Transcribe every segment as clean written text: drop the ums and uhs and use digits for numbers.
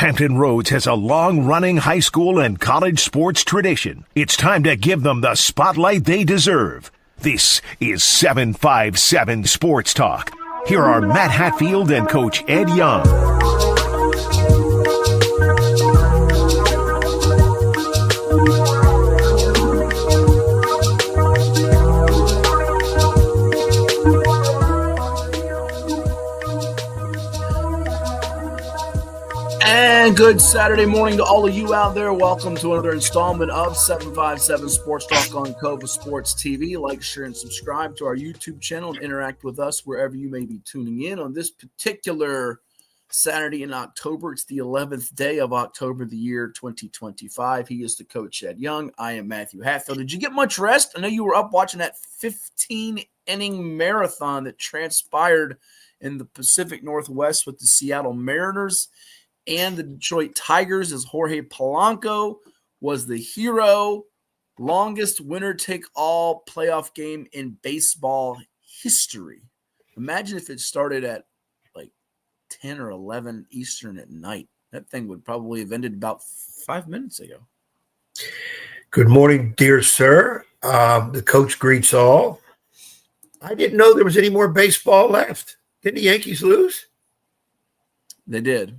Hampton Roads has a long-running high school and college sports tradition. It's time to give them the spotlight they deserve. This is 757 Sports Talk. Here are Matt Hatfield and Coach Ed Young. And good Saturday morning to all of you out there. Welcome to another installment of 757 Sports Talk on Cova Sports TV. Like, share, and subscribe to our YouTube channel and interact with us wherever you may be tuning in on this particular Saturday in October. It's the 11th day of October, the year 2025. He is the coach, Ed Young. I am Matthew Hatfield. Did you get much rest? I know you were up watching that 15-inning marathon that transpired in the Pacific Northwest with the Seattle Mariners and the Detroit Tigers, as Jorge Polanco was the hero. Longest winner-take-all playoff game in baseball history. Imagine if it started at like 10 or 11 Eastern at night. That thing would probably have ended about 5 minutes ago. Good morning, dear sir. The coach greets all. I didn't know there was any more baseball left. Didn't the Yankees lose? They did.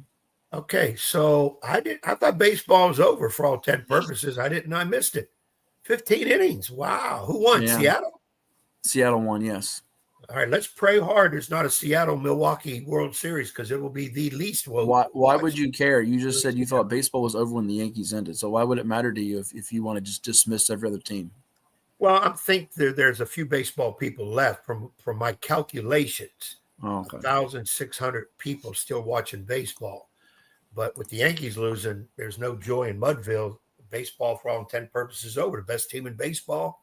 Okay, so I thought baseball was over for all 10 purposes. I missed it. 15 innings. Wow. Who won? Yeah. Seattle? Seattle won, yes. All right, let's pray hard there's not a Seattle-Milwaukee World Series because it will be the least. Why would you care? You just said you thought baseball was over when the Yankees ended. So why would it matter to you if you want to just dismiss every other team? Well, I think there's a few baseball people left from my calculations. Oh, okay. 1,600 people still watching baseball. But with the Yankees losing, there's no joy in Mudville. Baseball, for all intents and purposes, over. The best team in baseball,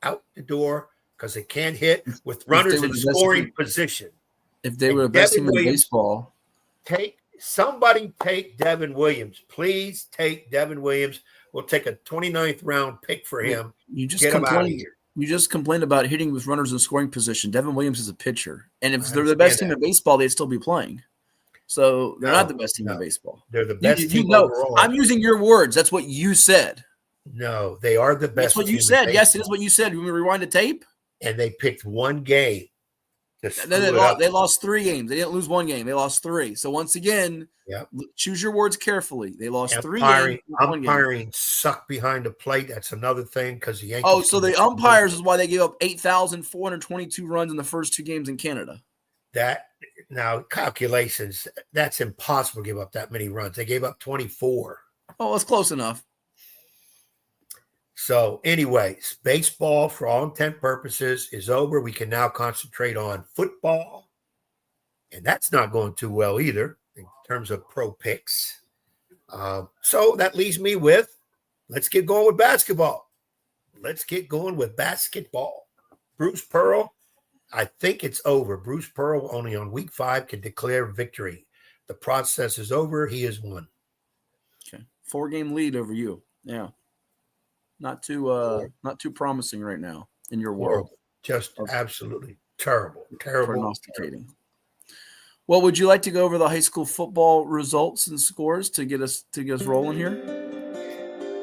out the door because they can't hit with runners in scoring position. If they were the best team in baseball. Somebody take Devin Williams. Please take Devin Williams. We'll take a 29th round pick for him. Get him out of here. You just complained about hitting with runners in scoring position. Devin Williams is a pitcher. And if they're the best team in baseball, they'd still be playing. So they're not the best team in baseball. They're the best team overall. I'm using your words. That's what you said. No, they are the best. That's what you said. Yes, it is what you said. When we rewind the tape. And they picked one game. They lost 3 games. They didn't lose one game. They lost 3. So once again, choose your words carefully. They lost 3 games. Umpiring sucked behind the plate. That's another thing because the Yankees. Oh, so the umpires is why they gave up 8,422 runs in the first 2 games in Canada. Now, calculations, that's impossible to give up that many runs. They gave up 24. Oh, that's close enough. So, anyways, baseball, for all intent purposes, is over. We can now concentrate on football. And that's not going too well either in terms of pro picks. So that leaves me with, let's get going with basketball. Bruce Pearl. I think it's over. Bruce Pearl only on week 5 can declare victory. The process is over. He has won. Okay. 4-game lead over you. Yeah. Not too promising right now in your world. Just absolutely terrible. Prognosticating. Well, would you like to go over the high school football results and scores to get us rolling here?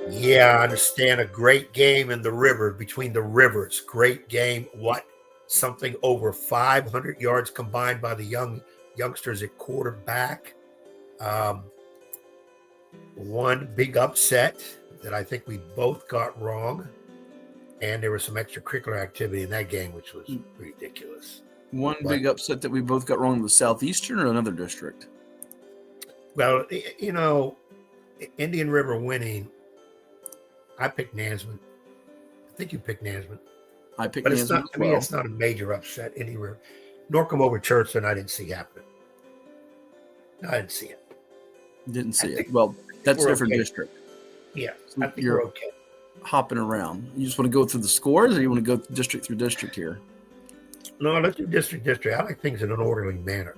Yeah, I understand. A great game in the river, between the rivers. Great game. Something over 500 yards combined by the youngsters at quarterback. One big upset that I think we both got wrong. And there was some extracurricular activity in that game, which was ridiculous. Big upset that we both got wrong in the Southeastern or another district? Well, Indian River winning, I picked Nansemond. I think you picked Nansemond. I picked but Nansemond. It's not, to me, it's not a major upset anywhere. Norcom over Churchton, I didn't see happening. No, I didn't see it. Didn't see it. Well, that's a different district. Yeah, I think you're okay. Hopping around. You just want to go through the scores, or you want to go district through district here? No, let's do district. I like things in an orderly manner.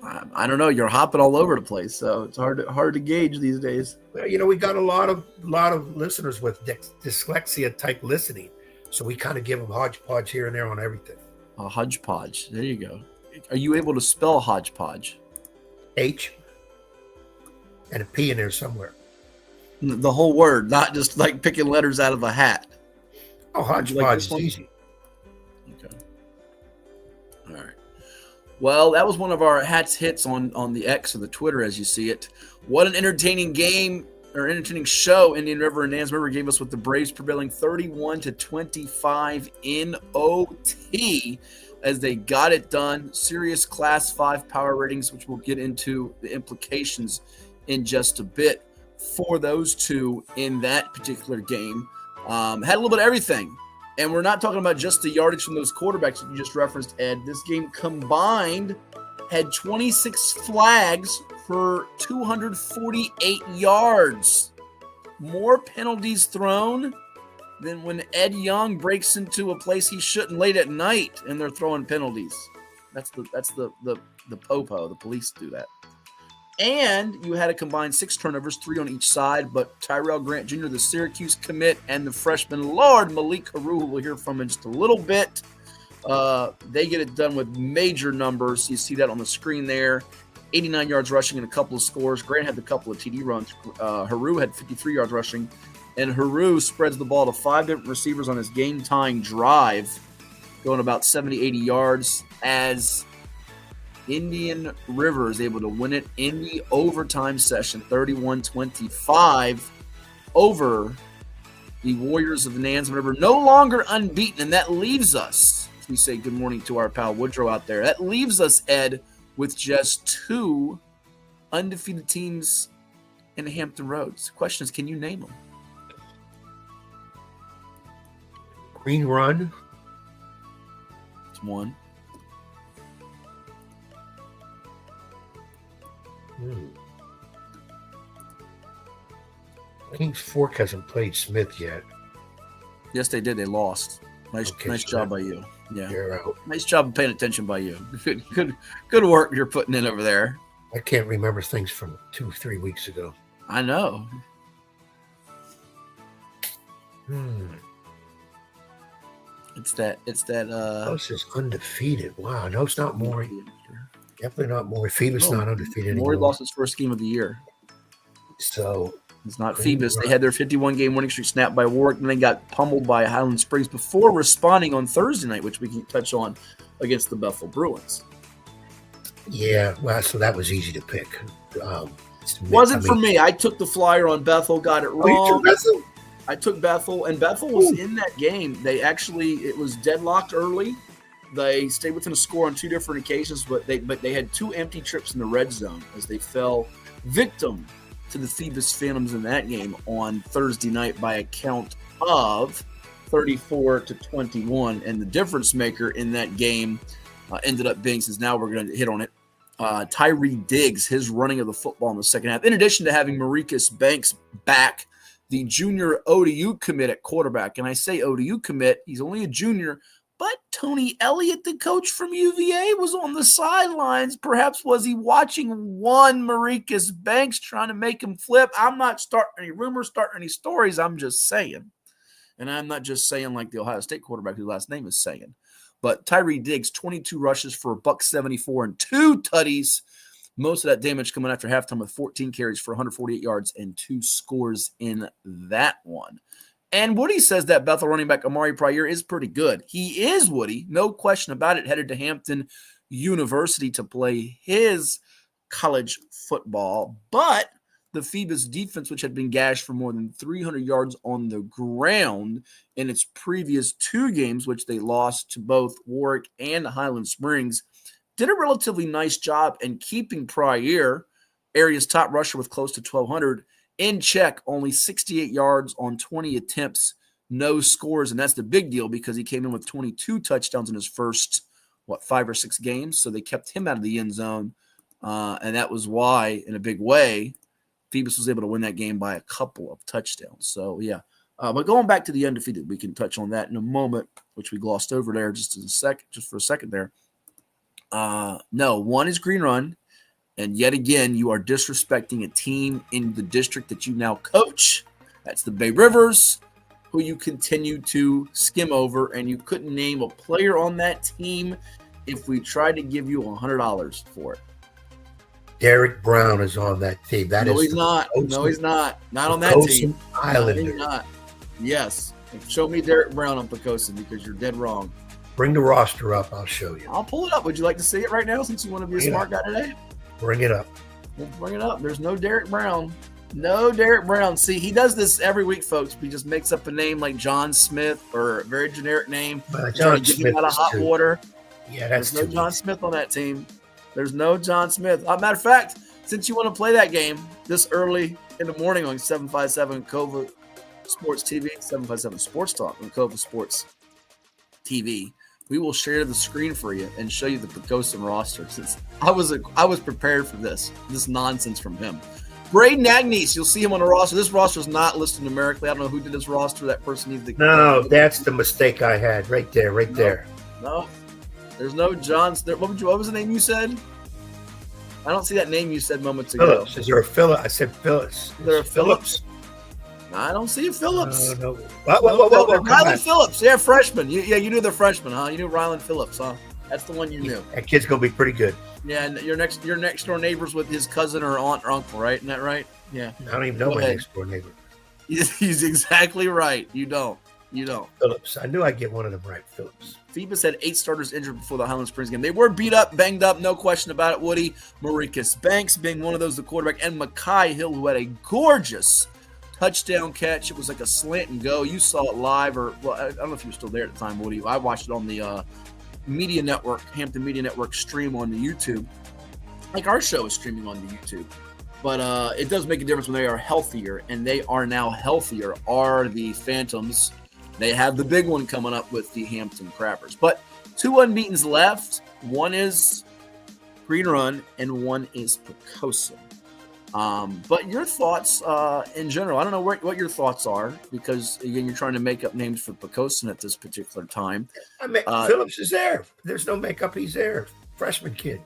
I don't know. You're hopping all over the place, so it's hard to gauge these days. Well, we got a lot of listeners with dyslexia type listening, so we kind of give them hodgepodge here and there on everything. A hodgepodge. There you go. Are you able to spell hodgepodge? H and a P in there somewhere. The whole word, not just like picking letters out of a hat. Oh, hodgepodge is easy. Okay. All right. Well, that was one of our hats hits on the X or the Twitter, as you see it. What an entertaining game or entertaining show Indian River and Nansemond River gave us with the Braves prevailing 31-25 in OT as they got it done. Serious Class 5 power ratings, which we'll get into the implications in just a bit for those two in that particular game. Had a little bit of everything. And we're not talking about just the yardage from those quarterbacks that you just referenced, Ed. This game combined had 26 flags for 248 yards. More penalties thrown than when Ed Young breaks into a place he shouldn't late at night and they're throwing penalties. That's the popo. The police do that. And you had a combined 6 turnovers, 3 on each side, but Tyrell Grant Jr., the Syracuse commit, and the freshman Lord Malik Heru, who we'll hear from in just a little bit, they get it done with major numbers. You see that on the screen there. 89 yards rushing and a couple of scores. Grant had a couple of TD runs. Heru had 53 yards rushing. And Heru spreads the ball to 5 different receivers on his game-tying drive, going about 70, 80 yards as Indian River is able to win it in the overtime session, 31-25 over the Warriors of the Nansemond River. No longer unbeaten, and that leaves us, as we say good morning to our pal Woodrow out there, that leaves us, Ed, with just 2 undefeated teams in the Hampton Roads. The question is, can you name them? Green Run. It's 1. Kings Fork hasn't played Smith yet. Yes, they did. They lost. Nice job by you. Yeah, you're out. Nice job of paying attention by you. Good work you're putting in over there. I can't remember things from 2-3 weeks ago. I know. It's that. House is undefeated. Wow, no, it's not Maury. Definitely not Maury. Phoebus not undefeated anymore. Maury lost his first game of the year. So it's not Phoebus. They had their 51-game winning streak snapped by Warwick, and they got pummeled by Highland Springs before responding on Thursday night, which we can touch on against the Bethel Bruins. Yeah, well, so that was easy to pick. Wasn't for me. I took the flyer on Bethel, got it wrong. You took Bethel? I took Bethel, and Bethel was in that game. It was deadlocked early. They stayed within a score on 2 different occasions, but they had 2 empty trips in the red zone as they fell victim to the Phoebus Phantoms in that game on Thursday night by a count of 34-21. And the difference maker in that game ended up being, since now we're going to hit on it, Tyree Diggs, his running of the football in the second half. In addition to having Maricus Banks back, the junior ODU commit at quarterback. And I say ODU commit, he's only a junior, but Tony Elliott, the coach from UVA, was on the sidelines. Perhaps was he watching one Maricus Banks trying to make him flip? I'm not starting any rumors, starting any stories. I'm just saying. And I'm not just saying like the Ohio State quarterback whose last name is saying. But Tyree Diggs, 22 rushes for $174 and 2 tutties. Most of that damage coming after halftime with 14 carries for 148 yards and 2 scores in that one. And Woody says that Bethel running back Amari Pryor is pretty good. He is, Woody, no question about it, headed to Hampton University to play his college football. But the Phoebus defense, which had been gashed for more than 300 yards on the ground in its previous 2 games, which they lost to both Warwick and Highland Springs, did a relatively nice job in keeping Pryor, area's top rusher with close to 1,200, in check. Only 68 yards on 20 attempts, no scores. And that's the big deal because he came in with 22 touchdowns in his first, 5 or 6 games. So they kept him out of the end zone. And that was why, in a big way, Phoebus was able to win that game by a couple of touchdowns. So, yeah. But going back to the undefeated, we can touch on that in a moment, which we glossed over there just for a second there. No, 1 is Green Run. And yet again, you are disrespecting a team in the district that you now coach. That's the Bay Rivers, who you continue to skim over. And you couldn't name a player on that team if we tried to give you $100 for it. Derek Brown is on that team. No, he's not. No, he's not. Not on that team. Islander. No, he's not. Yes. Show me Derek Brown on Pocosin because you're dead wrong. Bring the roster up. I'll show you. I'll pull it up. Would you like to see it right now since you want to be a smart guy today? Bring it up. We'll bring it up. There's no Derek Brown. No Derek Brown. See, he does this every week, folks. He just makes up a name like John Smith or a very generic name. John Smith out of hot water. Yeah, that's There's no John Smith on that team. There's no John Smith. Matter of fact, since you want to play that game this early in the morning on 757 Cova Sports TV, 757 Sports Talk on Cova Sports TV, we will share the screen for you and show you the Pocosin roster. Since I was prepared for this nonsense from him. Braden Agnes, you'll see him on the roster. This roster is not listed numerically. I don't know who did this roster. That person needs to. No, that's the mistake I had right there, there. No, there's no John. What was the name you said? I don't see that name you said moments ago. Phillips. Is there a Phillips? I said Phillips. Is there a Phillips? I don't see a Phillips. No. Whoa, Ryland Phillips. Yeah, freshman. You knew the freshman, huh? You knew Ryland Phillips, huh? That's the one you knew. That kid's gonna be pretty good. Yeah, and your next door neighbors with his cousin or aunt or uncle, right? Isn't that right? Yeah. I don't even know my next door neighbor. He's exactly right. You don't. Phillips. I knew I'd get one of them right. Phillips. Phoebus had 8 starters injured before the Highland Springs game. They were beat up, banged up, no question about it, Woody. Maricus Banks being one of those, the quarterback, and Makai Hill, who had a gorgeous touchdown catch. It was like a slant and go. You saw it live, I don't know if you were still there at the time, Woody. I watched it on the Media Network, Hampton Media Network stream on the YouTube. Like our show is streaming on the YouTube. But it does make a difference when they are healthier, and they are now healthier, are the Phantoms. They have the big one coming up with the Hampton Crappers. But 2 unbeatens left. One is Green Run, and one is Pocosin. But your thoughts in general, I don't know what your thoughts are, because, again, you're trying to make up names for Pocosin at this particular time. Phillips is there. There's no makeup. He's there. Freshman kid.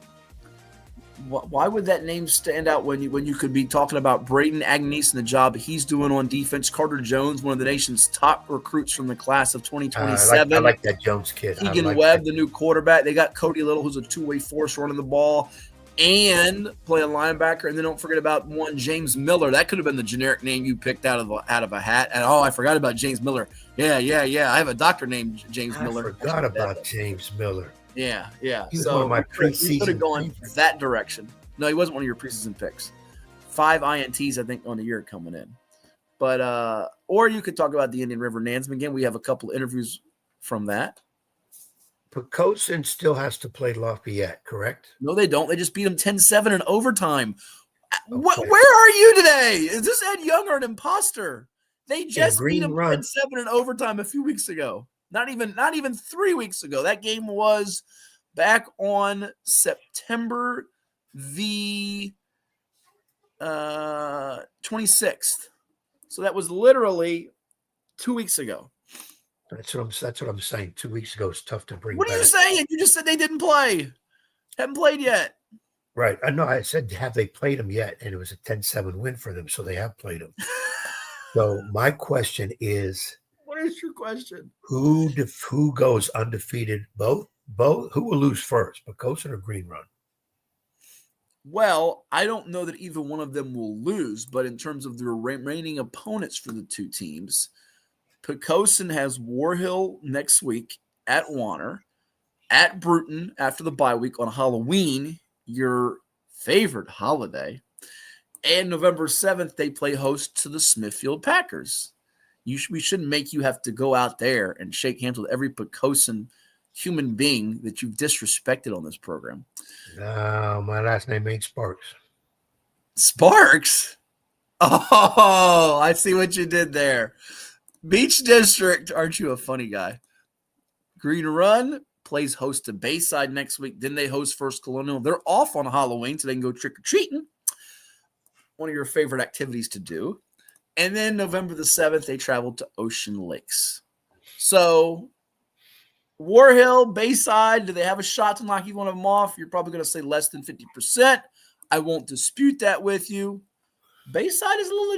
Why would that name stand out when you could be talking about Braden Agnes and the job he's doing on defense? Carter Jones, one of the nation's top recruits from the class of 2027. I like that Jones kid. Keegan Webb, the new quarterback. They got Cody Little, who's a two-way force running the ball and playing linebacker. And then don't forget about one James Miller. That could have been the generic name you picked out of a hat. And I forgot about James Miller. Yeah. I have a doctor named James Miller. I forgot about James Miller. Yeah. He was one of my preseason. He could have gone that direction. No, he wasn't one of your preseason picks. 5 INTs, I think, on the year coming in. But or you could talk about the Indian River Nansemond. Again, we have a couple of interviews from that. Pocosin still has to play Lafayette, correct? No, they don't. They just beat them 10-7 in overtime. Okay. Where are you today? Is this Ed Young or an imposter? They just beat them 10-7 in overtime a few weeks ago. Not even 3 weeks ago. That game was back on September the 26th. So that was literally 2 weeks ago. That's what I'm saying. 2 weeks ago is tough to bring back. What are you saying? You just said they didn't play. Haven't played yet. Right. I know. I said, have they played them yet? And it was a 10-7 win for them, so they have played them. So my question is, what is your question? Who goes undefeated? Both? Who will lose first, Pocosin or Green Run? Well, I don't know that either one of them will lose, but in terms of the remaining opponents for the two teams, Pocosin has War Hill next week at Warner, at Bruton after the bye week on Halloween, your favorite holiday, and November 7th, they play host to the Smithfield Packers. We shouldn't make you have to go out there and shake hands with every Pocosin human being that you've disrespected on this program. No, my last name ain't Sparks. Sparks? Oh, I see what you did there. Beach District, aren't you a funny guy? Green Run plays host to Bayside next week. Then they host First Colonial. They're off on Halloween, so they can go trick-or-treating. One of your favorite activities to do. And then November the 7th, they travel to Ocean Lakes. So War Hill, Bayside, do they have a shot to knock either one of them off? You're probably going to say less than 50%. I won't dispute that with you. Bayside is a little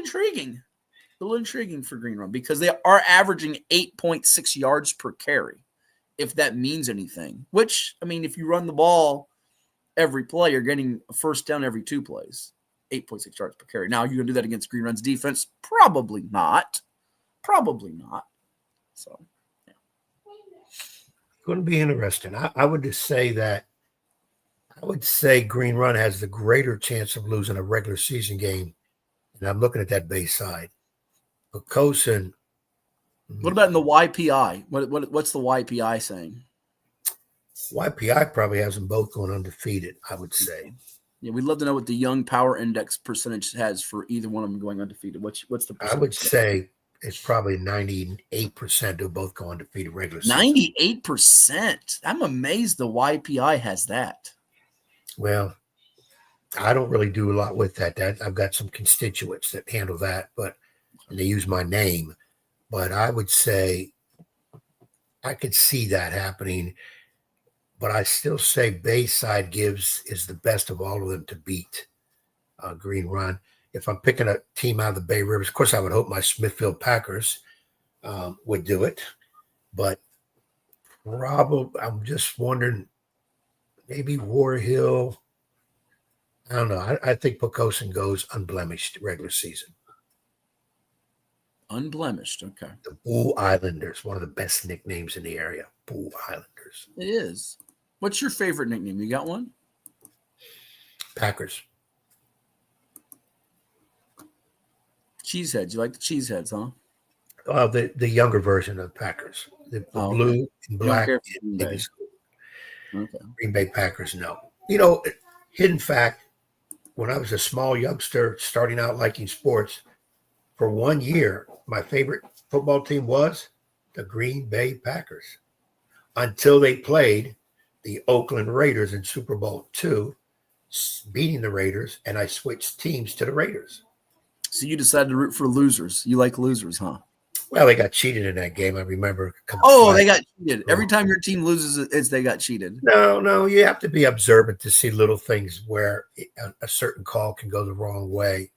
intriguing for Green Run because they are averaging 8.6 yards per carry, if that means anything. Which, I mean, if you run the ball every play. You're getting a first down every 2 plays, 8.6 yards per carry. Now, you're going to do that against Green Run's defense? Probably not. So, yeah. It's going to be interesting. I would just say that Green Run has the greater chance of losing a regular season game. And I'm looking at that base side. But Cosin. What about in the YPI? What's the YPI saying? YPI probably has them both going undefeated, I would say. Yeah, we'd love to know what the Young Power Index percentage has for either one of them going undefeated. What's the percentage? I would say it's probably 98% of both go undefeated regular season. 98%. I'm amazed the YPI has that. Well, I don't really do a lot with that. I've got some constituents that handle that, but they use my name. But I would say I could see that happening. But I still say Bayside is the best of all of them to beat Green Run. If I'm picking a team out of the Bay Rivers, of course, I would hope my Smithfield Packers would do it. But probably, I'm just wondering, maybe War Hill. I don't know. I think Pocosin goes unblemished regular season. Unblemished, okay. The Bull Islanders, one of the best nicknames in the area. Bull Islanders. It is. What's your favorite nickname? You got one? Packers. Cheeseheads. You like the Cheeseheads, huh? Well, the younger version of Packers. The blue and black. Green Bay Packers, no. Hidden fact, when I was a small youngster starting out liking sports, for 1 year, my favorite football team was the Green Bay Packers until they played the Oakland Raiders in Super Bowl II, beating the Raiders, and I switched teams to the Raiders. So you decided to root for losers. You like losers, huh? Well, they got cheated in that game. I remember. They got cheated. Every time your team loses, they got cheated. No. You have to be observant to see little things where a certain call can go the wrong way.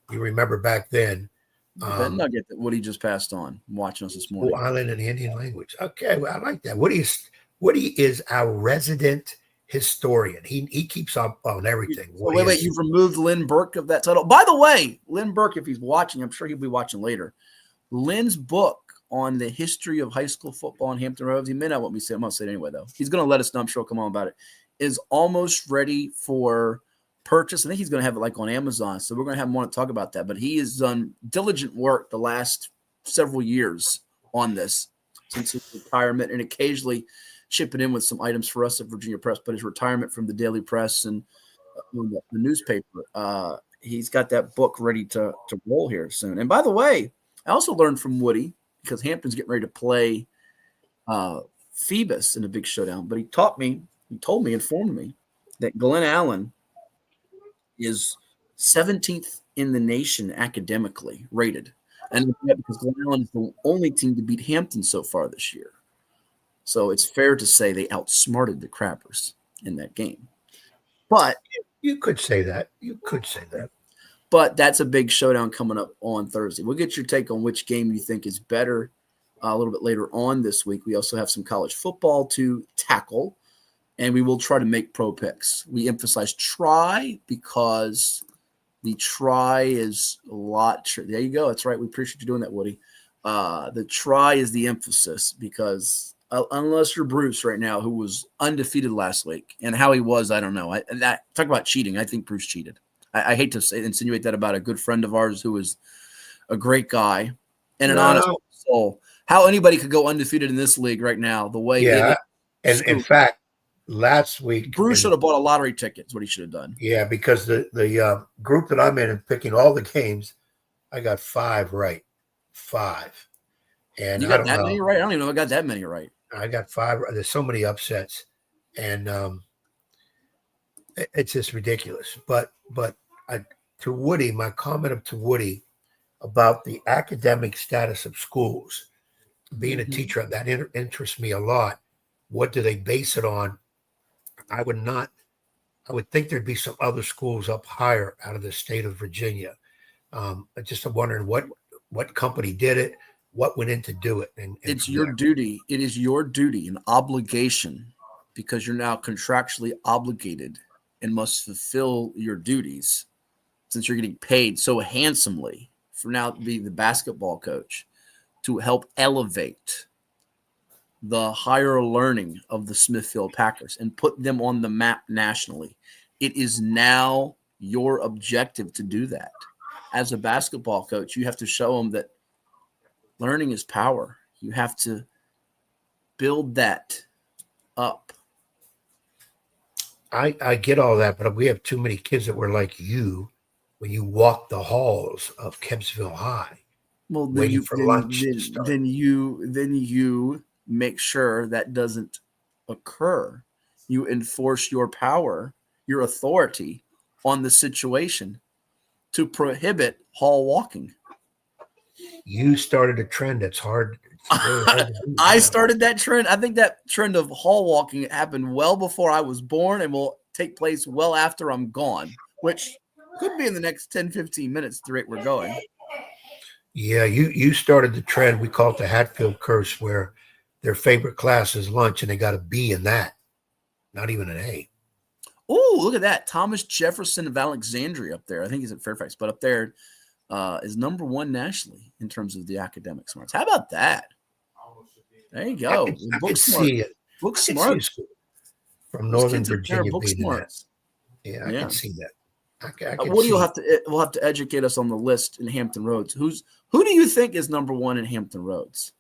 You remember back then. That nugget that Woody just passed on, watching us this morning. Island in the Indian language. Okay, well, I like that. Woody is our resident historian. He keeps up on everything. Wait, you've removed Lynn Burke of that title. By the way, Lynn Burke, if he's watching, I'm sure he'll be watching later. Lynn's book on the history of high school football in Hampton Roads, he may not want me to say it. I'm going to say it anyway, though. He's going to let us know. I'm sure he'll come on about it. Is almost ready for purchase. I think he's going to have it like on Amazon. So we're going to have more to talk about that. But he has done diligent work the last several years on this since his retirement, and occasionally chipping in with some items for us at Virginia Press. But his retirement from the Daily Press and the newspaper, he's got that book ready to roll here soon. And by the way, I also learned from Woody, because Hampton's getting ready to play Phoebus in a big showdown. But he informed me that Glen Allen is 17th in the nation academically rated. And because Glen Allen is the only team to beat Hampton so far this year. So it's fair to say they outsmarted the Crappers in that game. But you could say that. But that's a big showdown coming up on Thursday. We'll get your take on which game you think is better a little bit later on this week. We also have some college football to tackle, and we will try to make pro picks. We emphasize try because the try is a lot. There you go. That's right. We appreciate you doing that, Woody. The try is the emphasis because unless you're Bruce right now, who was undefeated last week, and how he was, I don't know. Talk about cheating. I think Bruce cheated. I hate to insinuate that about a good friend of ours who is a great guy and an honest soul. How anybody could go undefeated in this league right now, the way and in fact, last week Bruce should have bought a lottery ticket. Is what he should have done. Yeah, because the group that I'm in and picking all the games, I got 5 right. 5. And you got that many right? I don't even know I got that many right. I got 5. There's so many upsets, and it's just ridiculous. But to Woody, my comment to Woody about the academic status of schools, being a teacher, that interests me a lot. What do they base it on? I would think there'd be some other schools up higher out of the state of Virginia. I'm wondering what company did it, what went in to do it. And it's your duty. It is your duty. It is your duty and obligation, because you're now contractually obligated and must fulfill your duties since you're getting paid so handsomely for now to be the basketball coach to help elevate the higher learning of the Smithfield Packers and put them on the map nationally. It is now your objective to do that. As a basketball coach, you have to show them that learning is power. You have to build that up. I get all that, but we have too many kids that were like you when you walk the halls of Kempsville High. Well, waiting for lunch to start. Then you make sure that doesn't occur. You enforce your power, your authority on the situation to prohibit hall walking. You started a trend that's hard. Really hard to do. I started that trend. I think that trend of hall walking happened well before I was born and will take place well after I'm gone, which could be in the next 10, 15 minutes, the rate we're going. Yeah, you started the trend. We call it the Hatfield curse, where their favorite class is lunch and they got a B in that, not even an A. Oh, look at that. Thomas Jefferson of Alexandria up there. I think he's at Fairfax, but up there is number one nationally in terms of the academic smarts. How about that? There you go. I can see it. Book smart. From Northern Virginia book being smarts. Yeah, I can see that. We'll have to educate us on the list in Hampton Roads. Who do you think is number one in Hampton Roads?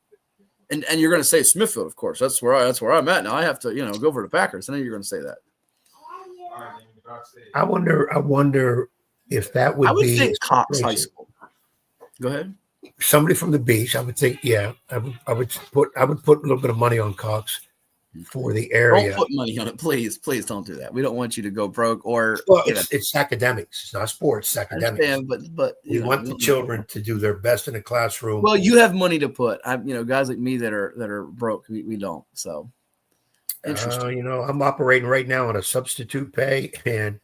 And you're going to say Smithfield, of course. That's where I'm at now. I have to go for the Packers. I know you're going to say that. I wonder if that would be. I would think Cox High School. Go ahead. Somebody from the beach. I would think. Yeah, I would put a little bit of money on Cox for the area. Don't put money on it, please. Please don't do that. We don't want you to go broke or. Well, it's academics. It's not sports. It's academics. But we want the children to do their best in the classroom. Well, you have money to put. Guys like me that are broke. We don't. So. Interesting. I'm operating right now on a substitute pay, and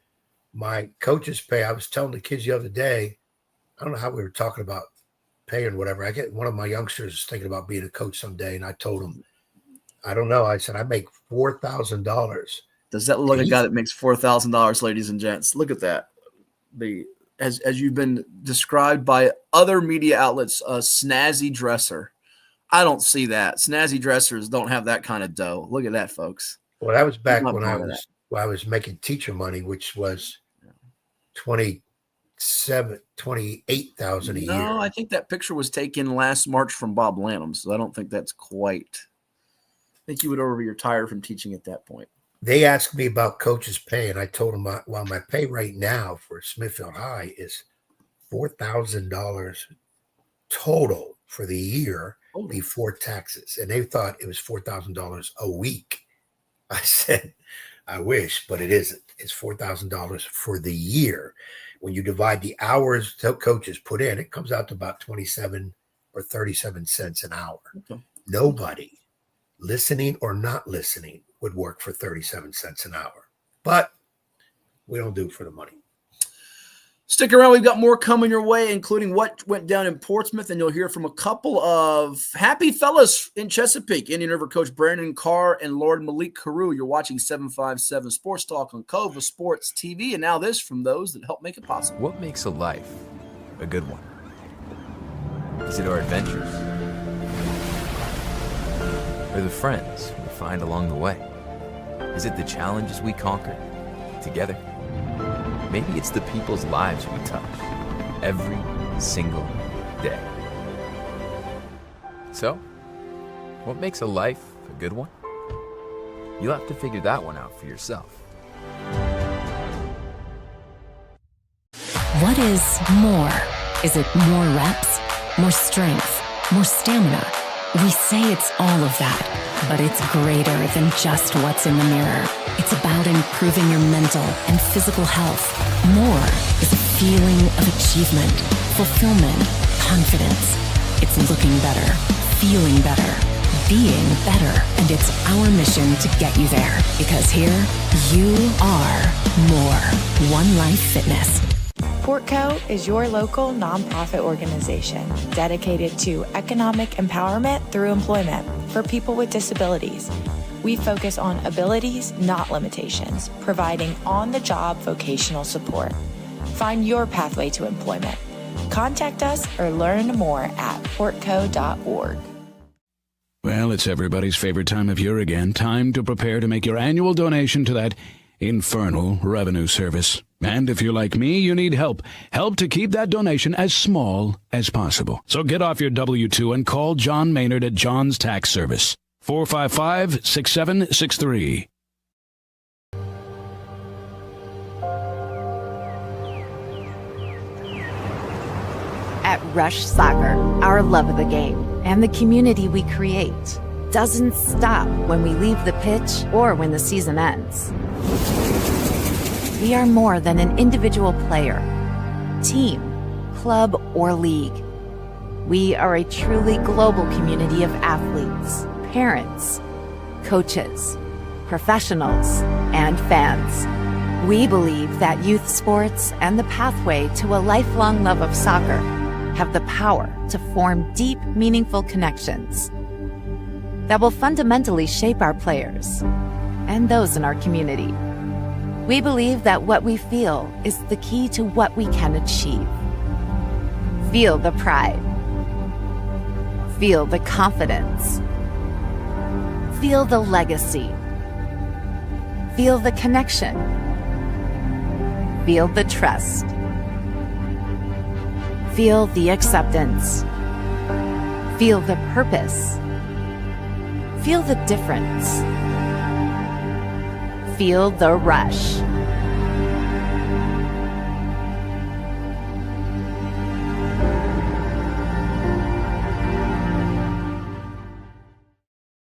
my coach's pay. I was telling the kids the other day. I don't know how we were talking about pay and whatever. I get one of my youngsters is thinking about being a coach someday, and I told him, I don't know. I said I make $4,000. Does that look like a guy that makes $4,000, ladies and gents? Look at that. As you've been described by other media outlets, a snazzy dresser. I don't see that. Snazzy dressers don't have that kind of dough. Look at that, folks. Well, that was back when I was making teacher money, which was $28,000 a year. No, I think that picture was taken last March from Bob Lanham, so I don't think that's quite. I think you would already retire from teaching at that point. They asked me about coaches' pay, and I told them, my pay right now for Smithfield High is $4,000 total for the year before taxes. And they thought it was $4,000 a week. I said, I wish, but it isn't. It's $4,000 for the year. When you divide the hours that coaches put in, it comes out to about 27 or 37 cents an hour. Okay. Nobody, listening or not listening, would work for 37 cents an hour. But we don't do it for the money. Stick around. We've got more coming your way, including what went down in Portsmouth, and you'll hear from a couple of happy fellas in Chesapeake. Indian River coach Brandon Carr and Lord Malik Heru. You're watching 757 Sports Talk on Cova Sports TV, and now this from those that help make it possible. What makes a life a good one? Is it our adventures? Or the friends we find along the way? Is it the challenges we conquer together? Maybe it's the people's lives we touch every single day. So, what makes a life a good one? You'll have to figure that one out for yourself. What is more? Is it more reps, more strength, more stamina? We say it's all of that, but it's greater than just what's in the mirror. It's about improving your mental and physical health. More is a feeling of achievement, fulfillment, confidence. It's looking better, feeling better, being better. And it's our mission to get you there. Because here, you are more. One Life Fitness. Portco is your local nonprofit organization dedicated to economic empowerment through employment for people with disabilities. We focus on abilities, not limitations, providing on-the-job vocational support. Find your pathway to employment. Contact us or learn more at portco.org. Well, it's everybody's favorite time of year again. Time to prepare to make your annual donation to that infernal revenue service. And if you're like me, you need help. Help to keep that donation as small as possible. So get off your W-2 and call John Maynard at John's Tax Service. 455-6763. At Rush Soccer, our love of the game and the community we create doesn't stop when we leave the pitch or when the season ends. We are more than an individual player, team, club, or league. We are a truly global community of athletes, parents, coaches, professionals, and fans. We believe that youth sports and the pathway to a lifelong love of soccer have the power to form deep, meaningful connections that will fundamentally shape our players and those in our community. We believe that what we feel is the key to what we can achieve. Feel the pride. Feel the confidence. Feel the legacy. Feel the connection. Feel the trust. Feel the acceptance. Feel the purpose. Feel the difference. Feel the rush.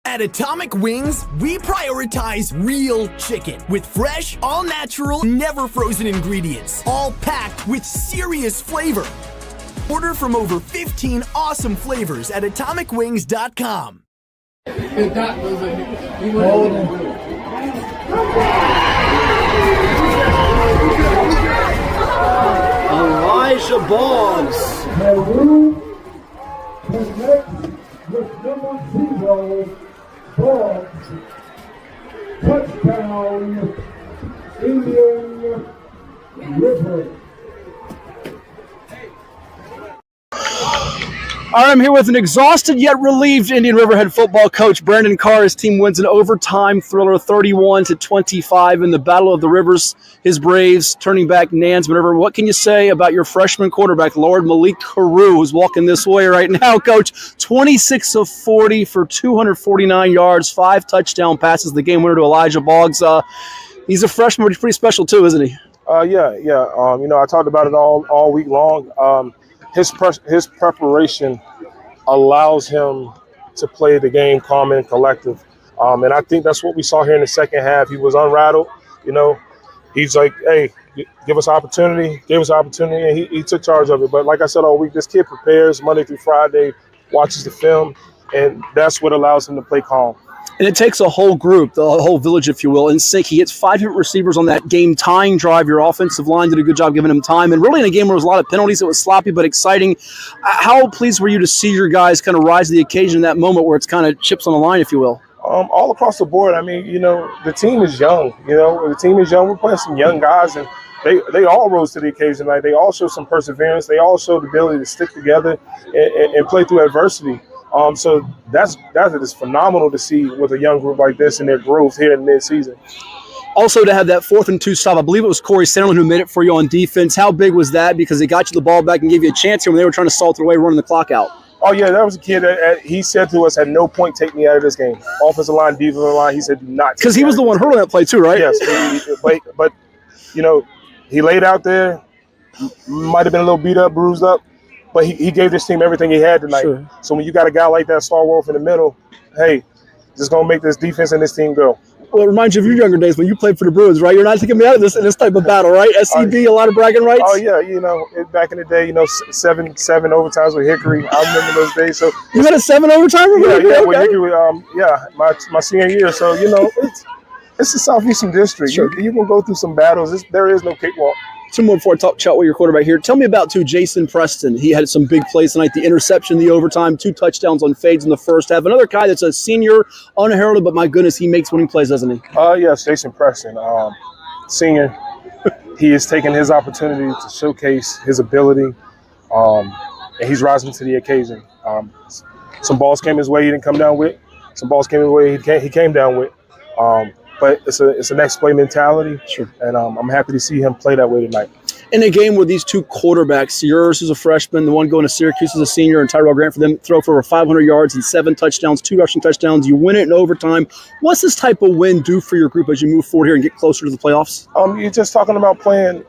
At Atomic Wings, we prioritize real chicken with fresh, all-natural, never frozen ingredients, all packed with serious flavor. Order from over 15 awesome flavors at atomicwings.com. Elijah Boggs. Touchdown, Indian River. All right, I'm here with an exhausted yet relieved Indian River head football coach, Brandon Carr. His team wins an overtime thriller 31-25 in the Battle of the Rivers. His Braves turning back Nansemond River. What can you say about your freshman quarterback, Lord Malik Heru, who's walking this way right now, Coach? 26 of 40 for 249 yards, 5 touchdown passes, the game winner to Elijah Boggs. He's a freshman, but he's pretty special too, isn't he? Yeah. I talked about it all week long. His preparation allows him to play the game calm and collective. And I think that's what we saw here in the second half. He was unrattled. He's like, hey, give us opportunity, and he took charge of it. But like I said all week, this kid prepares Monday through Friday, watches the film, and that's what allows him to play calm. And it takes a whole group, the whole village, if you will, in sync. He hits 5 different receivers on that game-tying drive. Your offensive line did a good job giving him time. And really in a game where there was a lot of penalties, it was sloppy but exciting. How pleased were you to see your guys kind of rise to the occasion in that moment where it's kind of chips on the line, if you will? All across the board. I mean, the team is young. The team is young. We're playing some young guys, and they all rose to the occasion. Like, they all showed some perseverance. They all showed the ability to stick together and play through adversity. So that is phenomenal to see with a young group like this and their growth here in mid-season. Also, to have that 4th and 2 stop, I believe it was Corey Sandlin who made it for you on defense. How big was that? Because they got you the ball back and gave you a chance here when they were trying to salt their way running the clock out. Oh, yeah, that was a kid that he said to us, at no point take me out of this game. Offensive line, defensive line, he said, do not. Because he was the one hurling that play too, right? Yes, but he laid out there, might have been a little beat up, bruised up, but he gave this team everything he had tonight. Sure. So when you got a guy like that, Star Wolf in the middle, hey, just going to make this defense and this team go. Well, it reminds you of your younger days when you played for the Bruins, right? You're not taking me out of this type of battle, right? SEB, a lot of bragging rights. Oh yeah, back in the day, 7 overtimes with Hickory. I remember those days. So you had a 7 overtime with Hickory? Yeah, with Hickory. My senior year. So it's the Southeastern District. Sure. You can go through some battles. There is no cakewalk. two more before I chat with your quarterback here. Tell me about Jason Preston. He had some big plays tonight, the interception, the overtime, 2 touchdowns on fades in the first half. Another guy that's a senior, unheralded, but my goodness, he makes winning plays, doesn't he? Yes, Jason Preston, senior. He is taking his opportunity to showcase his ability, and he's rising to the occasion. Some balls came his way he didn't come down with. Some balls came his way he came down with. But it's a next play mentality, sure. And I'm happy to see him play that way tonight. In a game where these two quarterbacks, yours is a freshman, the one going to Syracuse is a senior, and Tyrell Grant for them throw for over 500 yards and 7 touchdowns, 2 rushing touchdowns. You win it in overtime. What's this type of win do for your group as you move forward here and get closer to the playoffs? You're just talking about playing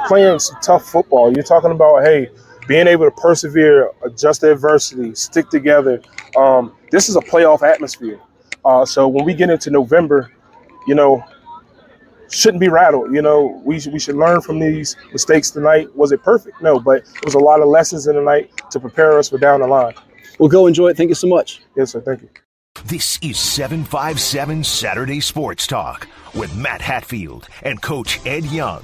some tough football. You're talking about, hey, being able to persevere, adjust to adversity, stick together. This is a playoff atmosphere. So when we get into November, shouldn't be rattled. We should learn from these mistakes tonight. Was it perfect? No, but it was a lot of lessons in the night to prepare us for down the line. We'll go enjoy it. Thank you so much. Yes, sir. Thank you. This is 757 Saturday Sports Talk with Matt Hatfield and Coach Ed Young.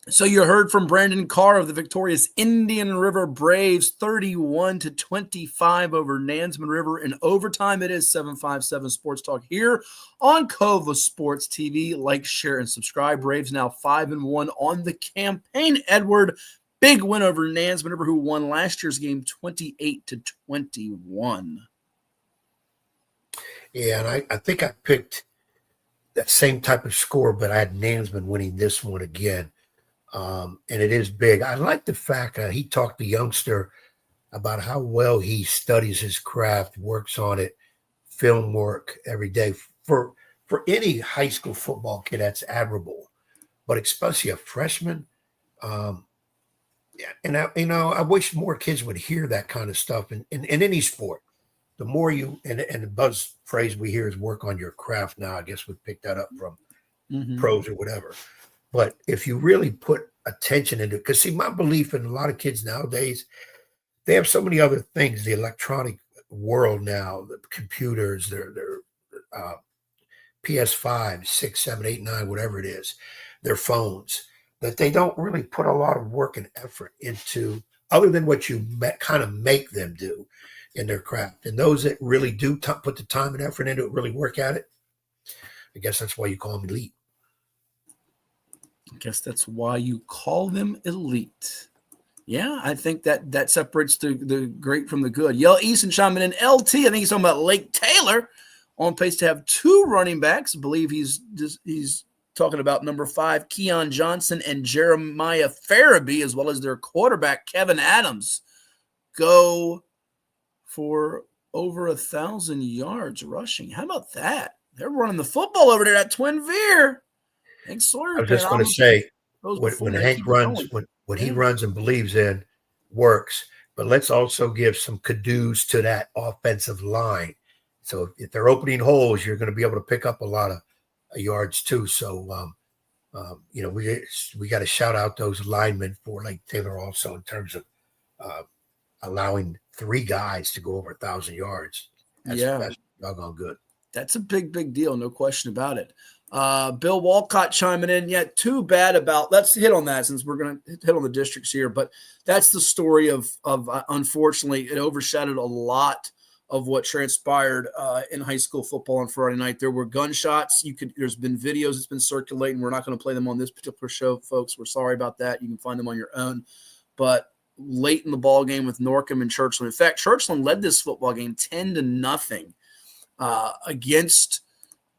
So you heard from Brandon Carr of the victorious Indian River Braves, 31-25 over Nansemond River in overtime. It is 757 Sports Talk here on Cova Sports TV. Like, share, and subscribe. Braves now 5-1 on the campaign. Edward, big win over Nansemond River, who won last year's game 28-21. Yeah, and I think I picked that same type of score, but I had Nansemond winning this one again. And it is big. I like the fact that he talked to youngster about how well he studies his craft, works on it, film work every day. For any high school football kid, that's admirable, but especially a freshman. And I wish more kids would hear that kind of stuff in any sport. The more you and the buzz phrase we hear is work on your craft. Now, I guess we picked that up from pros or whatever. But if you really put attention into it, because see, my belief in a lot of kids nowadays, they have so many other things, the electronic world now, the computers, their PS5, 6, 7, 8, 9, whatever it is, their phones, that they don't really put a lot of work and effort into other than what you kind of make them do in their craft. And those that really do put the time and effort into it, really work at it, I guess that's why you call them elite. I guess that's why you call them elite. Yeah, I think that separates the great from the good. Yell Easton chiming in. LT, I think he's talking about Lake Taylor, on pace to have 2 running backs. I believe he's talking about number 5, Keon Johnson, and Jeremiah Farabee, as well as their quarterback, Kevin Adams, go for over 1,000 yards rushing. How about that? They're running the football over there at Twin Veer. Hank Sawyer. I was just going to say, when Hank runs, what he runs and believes in works. But let's also give some kudos to that offensive line. So if they're opening holes, you're going to be able to pick up a lot of yards too. So, we got to shout out those linemen for Lake Taylor also in terms of allowing 3 guys to go over 1,000 yards. That's doggone good. That's a big deal. No question about it. Bill Walcott chiming in. Yeah, too bad about. Let's hit on that since we're going to hit on the districts here. But that's the story of unfortunately, it overshadowed a lot of what transpired in high school football on Friday night. There were gunshots. There's been videos that's been circulating. We're not going to play them on this particular show, folks. We're sorry about that. You can find them on your own. But late in the ball game with Norcom and Churchland. In fact, Churchland led this football game 10-0 against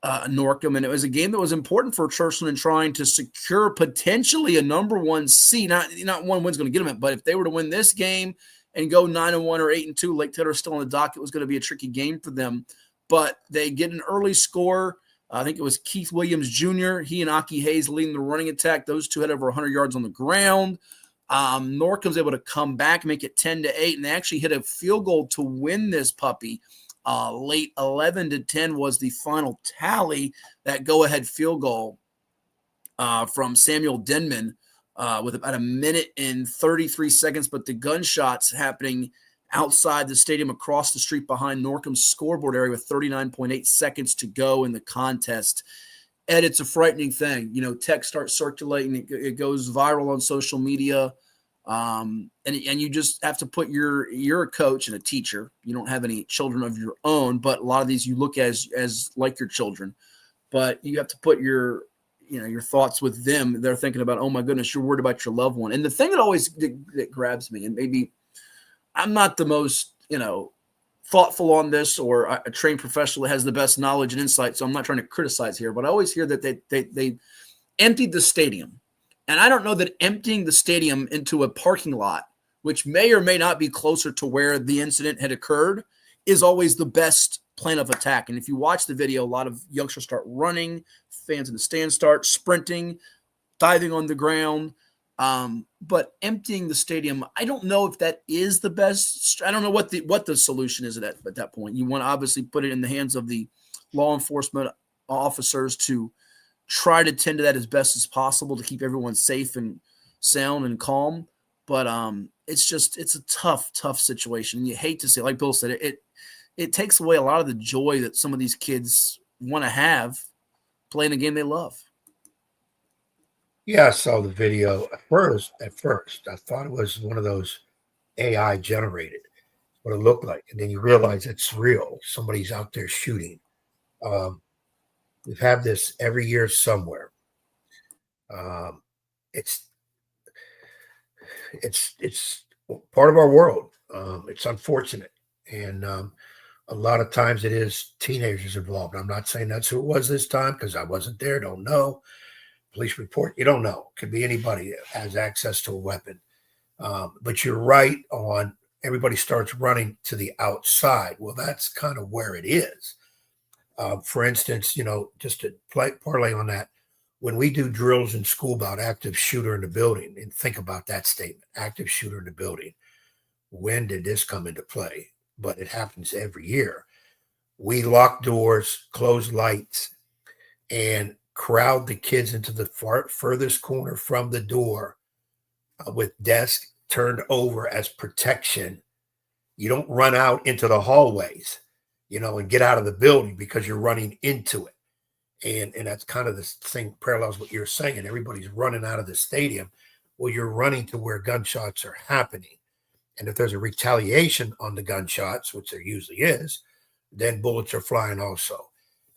Norcom, and it was a game that was important for Churchland in trying to secure potentially a number 1 seed. Not one win's going to get them it, but if they were to win this game and go 9-1 or 8-2, Lake Taylor still on the docket, was going to be a tricky game for them. But they get an early score. I think it was Keith Williams Jr. He and Aki Hayes leading the running attack. Those two had over 100 yards on the ground. Norcom's able to come back, make it 10-8, and they actually hit a field goal to win this puppy. Late 11-10 was the final tally. That go-ahead field goal from Samuel Denman with about 1 minute and 33 seconds, but the gunshots happening outside the stadium across the street behind Norcom's scoreboard area with 39.8 seconds to go in the contest. Ed, it's a frightening thing. Text starts circulating. It goes viral on social media. And you just have to put you're a coach and a teacher. You don't have any children of your own, but a lot of these you look as like your children. But you have to put your thoughts with them. They're thinking about, oh my goodness, you're worried about your loved one. And the thing that grabs me, and maybe I'm not the most, thoughtful on this, or a trained professional that has the best knowledge and insight, so I'm not trying to criticize here, but I always hear that they emptied the stadium. And I don't know that emptying the stadium into a parking lot, which may or may not be closer to where the incident had occurred, is always the best plan of attack. And if you watch the video, a lot of youngsters start running, fans in the stands start sprinting, diving on the ground. But emptying the stadium, I don't know if that is the best. I don't know what the solution is at that point. You want to obviously put it in the hands of the law enforcement officers to try to tend to that as best as possible to keep everyone safe and sound and calm. But it's a tough situation. And you hate to see, like Bill said, it takes away a lot of the joy that some of these kids want to have playing a game they love. Yeah, I saw the video. At first, I thought it was one of those AI generated, what it looked like. And then you realize it's real. Somebody's out there shooting. We've had this every year somewhere. It's part of our world. It's unfortunate. And a lot of times it is teenagers involved. I'm not saying that's who it was this time because I wasn't there, don't know. Police report, you don't know. Could be anybody that has access to a weapon. But you're right on everybody starts running to the outside. Well, that's kind of where it is. For instance, just to parlay on that, when we do drills in school about active shooter in the building, and think about that statement, active shooter in the building, when did this come into play? But it happens every year. We lock doors, close lights, and crowd the kids into the furthest corner from the door with desk turned over as protection. You don't run out into the hallways, and get out of the building because you're running into it. And that's kind of the thing parallels what you're saying. Everybody's running out of the stadium. Well, you're running to where gunshots are happening. And if there's a retaliation on the gunshots, which there usually is, then bullets are flying also.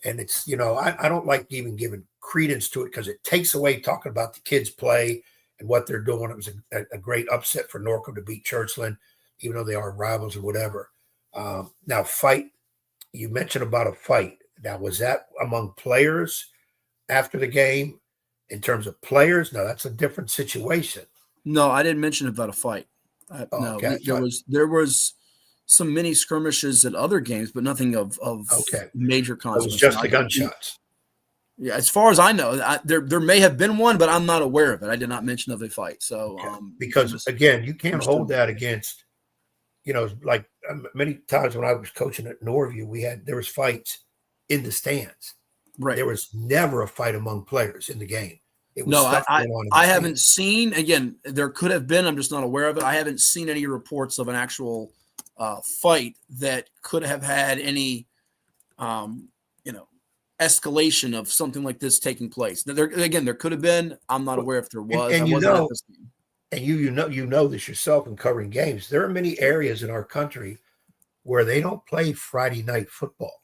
And it's, I don't like even giving credence to it because it takes away talking about the kids' play and what they're doing. It was a great upset for Norco to beat Churchland, even though they are rivals or whatever. Now, fight, you mentioned about a fight. Now, was that among players after the game in terms of players? No, that's a different situation. No, I didn't mention about a fight. No, okay. There was some mini skirmishes at other games, but nothing of major consequence. It was just the gunshots. Yeah, as far as I know, there may have been one, but I'm not aware of it. I did not mention of a fight. So because again, you can't hold that against, like many times when I was coaching at Norview, there was fights in the stands. Right. There was never a fight among players in the game. It was no, I haven't seen. Again, there could have been. I'm just not aware of it. I haven't seen any reports of an actual fight that could have had any, escalation of something like this taking place. Now, there could have been. I'm not aware if there was. And you know this yourself in covering games. There are many areas in our country where they don't play Friday night football.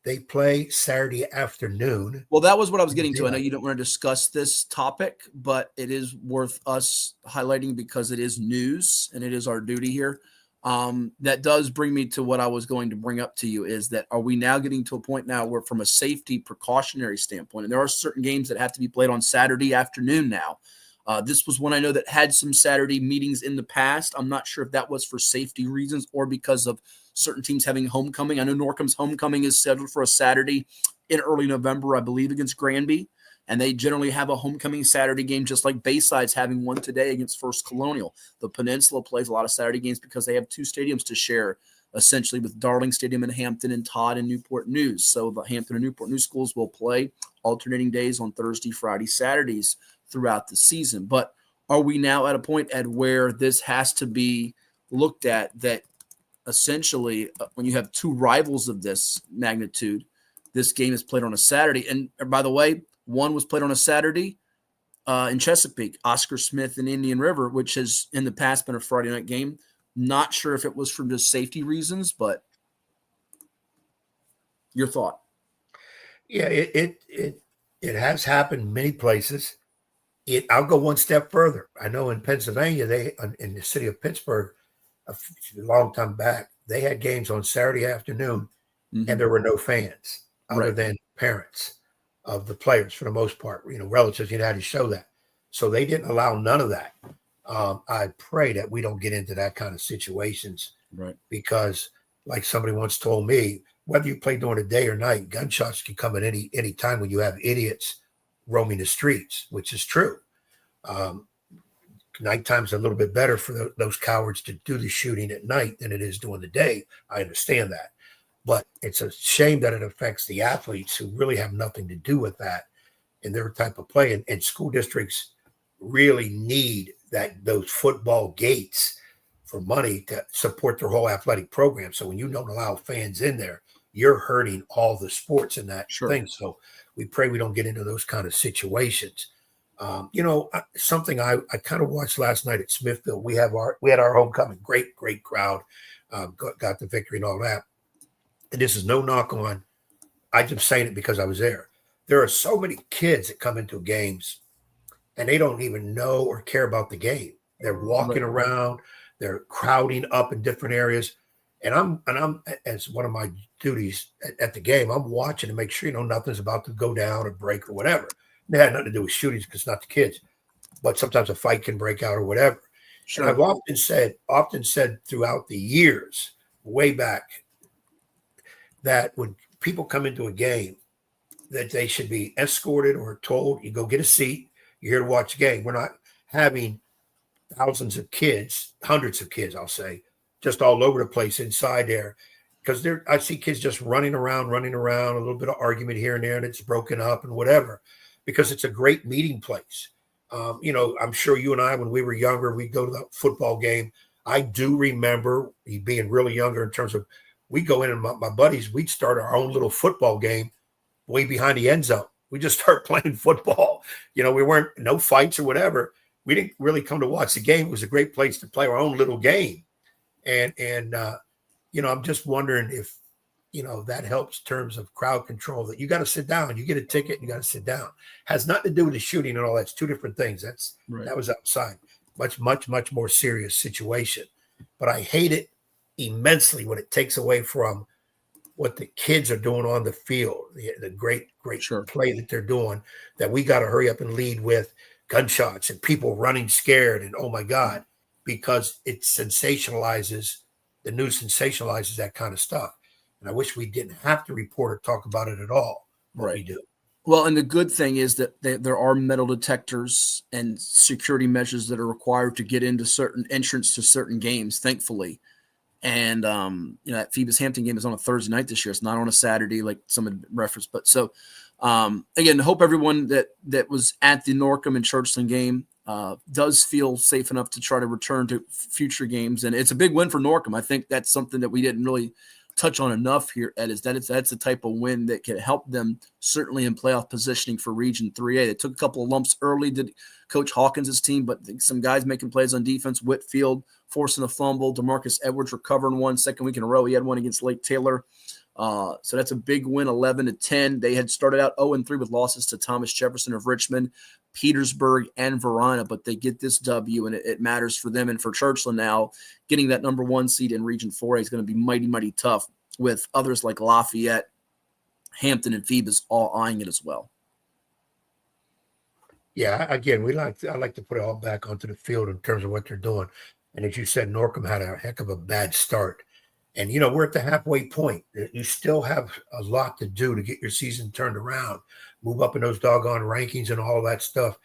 They play Saturday afternoon. Well, that was what I was getting to. I know you don't want to discuss this topic, but it is worth us highlighting because it is news and it is our duty here. That does bring me to what I was going to bring up to you is that are we now getting to a point now where from a safety precautionary standpoint, and there are certain games that have to be played on Saturday afternoon now. This was one I know that had some Saturday meetings in the past. I'm not sure if that was for safety reasons or because of certain teams having homecoming. I know Norcom's homecoming is scheduled for a Saturday in early November, I believe, against Granby. And they generally have a homecoming Saturday game, just like Bayside's having one today against First Colonial. The Peninsula plays a lot of Saturday games because they have two stadiums to share, essentially with Darling Stadium in Hampton and Todd and Newport News. So the Hampton and Newport News schools will play alternating days on Thursday, Friday, Saturdays throughout the season. But are we now at a point, Ed, where this has to be looked at that essentially when you have two rivals of this magnitude, this game is played on a Saturday. And by the way, One was played on a Saturday in Chesapeake, Oscar Smith and Indian River, which has in the past been a Friday night game. Not sure if it was for just safety reasons, but your thought? Yeah, it has happened many places. I'll go one step further. I know in Pennsylvania, in the city of Pittsburgh, a long time back, they had games on Saturday afternoon, and there were no fans other than parents of the players for the most part. Relatives, had to show that. So they didn't allow none of that. I pray that we don't get into that kind of situations, right? Because, like somebody once told me, whether you play during the day or night, gunshots can come at any time when you have idiots roaming the streets, which is true. Nighttime's a little bit better for those cowards to do the shooting at night than it is during the day. I understand that. But it's a shame that it affects the athletes who really have nothing to do with that in their type of play. And school districts really need those football gates for money to support their whole athletic program. So when you don't allow fans in there, you're hurting all the sports in that thing. So we pray we don't get into those kind of situations. Something I kind of watched last night at Smithfield. We had our homecoming, great crowd, got the victory and all that. And this is no knock on, I'm just saying it because I was there. There are so many kids that come into games and they don't even know or care about the game. They're walking around, they're crowding up in different areas. And I'm as one of my duties at the game, I'm watching to make sure, nothing's about to go down or break or whatever. It had nothing to do with shootings because it's not the kids, but sometimes a fight can break out or whatever. Sure. And I've often said throughout the years, way back, that when people come into a game, that they should be escorted or told, you go get a seat, you're here to watch the game. We're not having thousands of kids, hundreds of kids, I'll say, just all over the place inside there. Because I see kids just running around, a little bit of argument here and there, and it's broken up and whatever, because it's a great meeting place. I'm sure you and I, when we were younger, we'd go to the football game. I do remember being really younger in terms of, we go in and my buddies, we'd start our own little football game way behind the end zone. We just start playing football. We weren't, no fights or whatever. We didn't really come to watch the game. It was a great place to play our own little game. And I'm just wondering if, that helps in terms of crowd control, that you got to sit down, you get a ticket, you got to sit down. Has nothing to do with the shooting and all that. It's two different things. That was outside. Much more serious situation. But I hate it immensely when it takes away from what the kids are doing on the field, the great play that they're doing, that we got to hurry up and lead with gunshots and people running scared. And oh my God, because it sensationalizes, the news sensationalizes that kind of stuff. And I wish we didn't have to report or talk about it at all. But we do. Well, and the good thing is that there are metal detectors and security measures that are required to get into certain entrance to certain games, thankfully. And, that Phoebus Hampton game is on a Thursday night this year. It's not on a Saturday like some had referenced. But so, again, hope everyone that was at the Norcom and Churchland game does feel safe enough to try to return to future games. And it's a big win for Norcom. I think that's something that we didn't really touch on enough here, Ed, is that that's the type of win that can help them certainly in playoff positioning for Region 3A. They took a couple of lumps early, did Coach Hawkins' team, but some guys making plays on defense. Whitfield forcing a fumble, DeMarcus Edwards recovering one second week in a row. He had one against Lake Taylor. So that's a big win, 11-10. They had started out 0-3 with losses to Thomas Jefferson of Richmond, Petersburg, and Verona, but they get this W, and it matters for them. And for Churchland now, getting that number 1 seed in Region 4A is going to be mighty, mighty tough, with others like Lafayette, Hampton, and Phoebus all eyeing it as well. Yeah, again, I like to put it all back onto the field in terms of what they're doing. And as you said, Norcom had a heck of a bad start. And, we're at the halfway point. You still have a lot to do to get your season turned around, move up in those doggone rankings and all that stuff.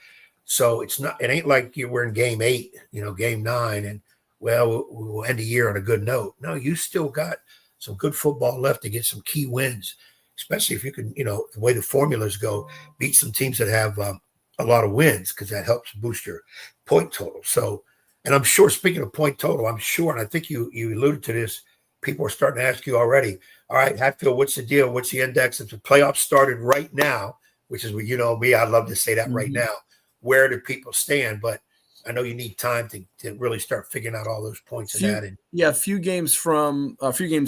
So it ain't like we're in game 8, game 9, and we'll end the year on a good note. No, you still got some good football left to get some key wins, especially if you can, the way the formulas go, beat some teams that have a lot of wins, because that helps boost your point total. So, and I'm sure, speaking of point total, I'm sure, and I think you alluded to this, people are starting to ask you already, all right, Hatfield, what's the deal? What's the index? If the playoffs started right now, which is, you know me, I'd love to say that right now. Where do people stand? But I know you need time to really start figuring out all those points of that. And a few games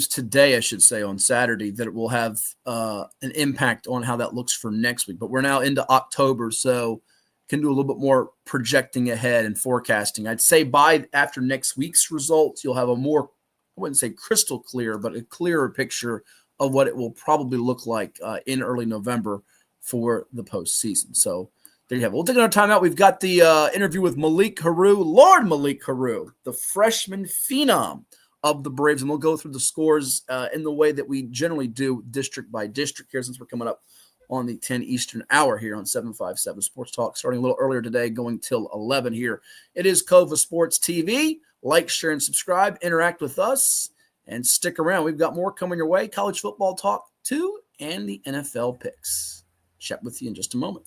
today, I should say, on Saturday, that it will have an impact on how that looks for next week. But we're now into October, so can do a little bit more projecting ahead and forecasting. I'd say after next week's results, you'll have a more, I wouldn't say crystal clear, but a clearer picture of what it will probably look like in early November for the postseason. So there you have it. We'll take another time out. We've got the interview with Malik Heru, Lord Malik Heru, the freshman phenom of the Braves, and we'll go through the scores in the way that we generally do, district by district here, since we're coming up on the 10 Eastern hour here on 757 Sports Talk, starting a little earlier today, going till 11 here. It is Cova Sports TV. Like, share, and subscribe. Interact with us, and stick around. We've got more coming your way. College football talk, too, and the NFL picks. Chat with you in just a moment.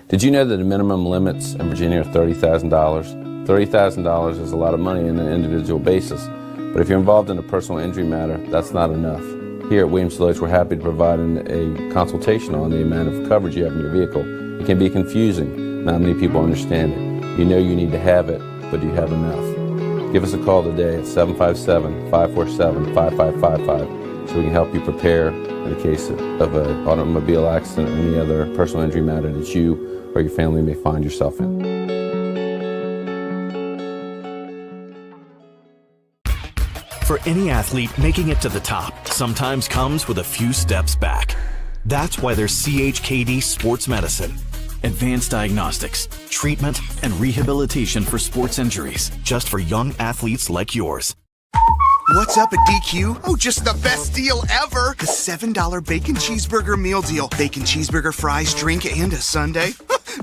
Did you know that the minimum limits in Virginia are $30,000? $30,000 is a lot of money on an individual basis, but if you're involved in a personal injury matter, that's not enough. Here at Williams-Deloitte, we're happy to provide a consultation on the amount of coverage you have in your vehicle. It can be confusing. Not many people understand it. You know you need to have it, but do you have enough? Give us a call today at 757-547-5555 so we can help you prepare in the case of an automobile accident or any other personal injury matter that you or your family may find yourself in. For any athlete, making it to the top sometimes comes with a few steps back. That's why there's CHKD Sports Medicine. Advanced diagnostics, treatment, and rehabilitation for sports injuries, just for young athletes like yours. What's up at DQ? Oh, just the best deal ever! The $7 bacon cheeseburger meal deal. Bacon cheeseburger, fries, drink, and a sundae.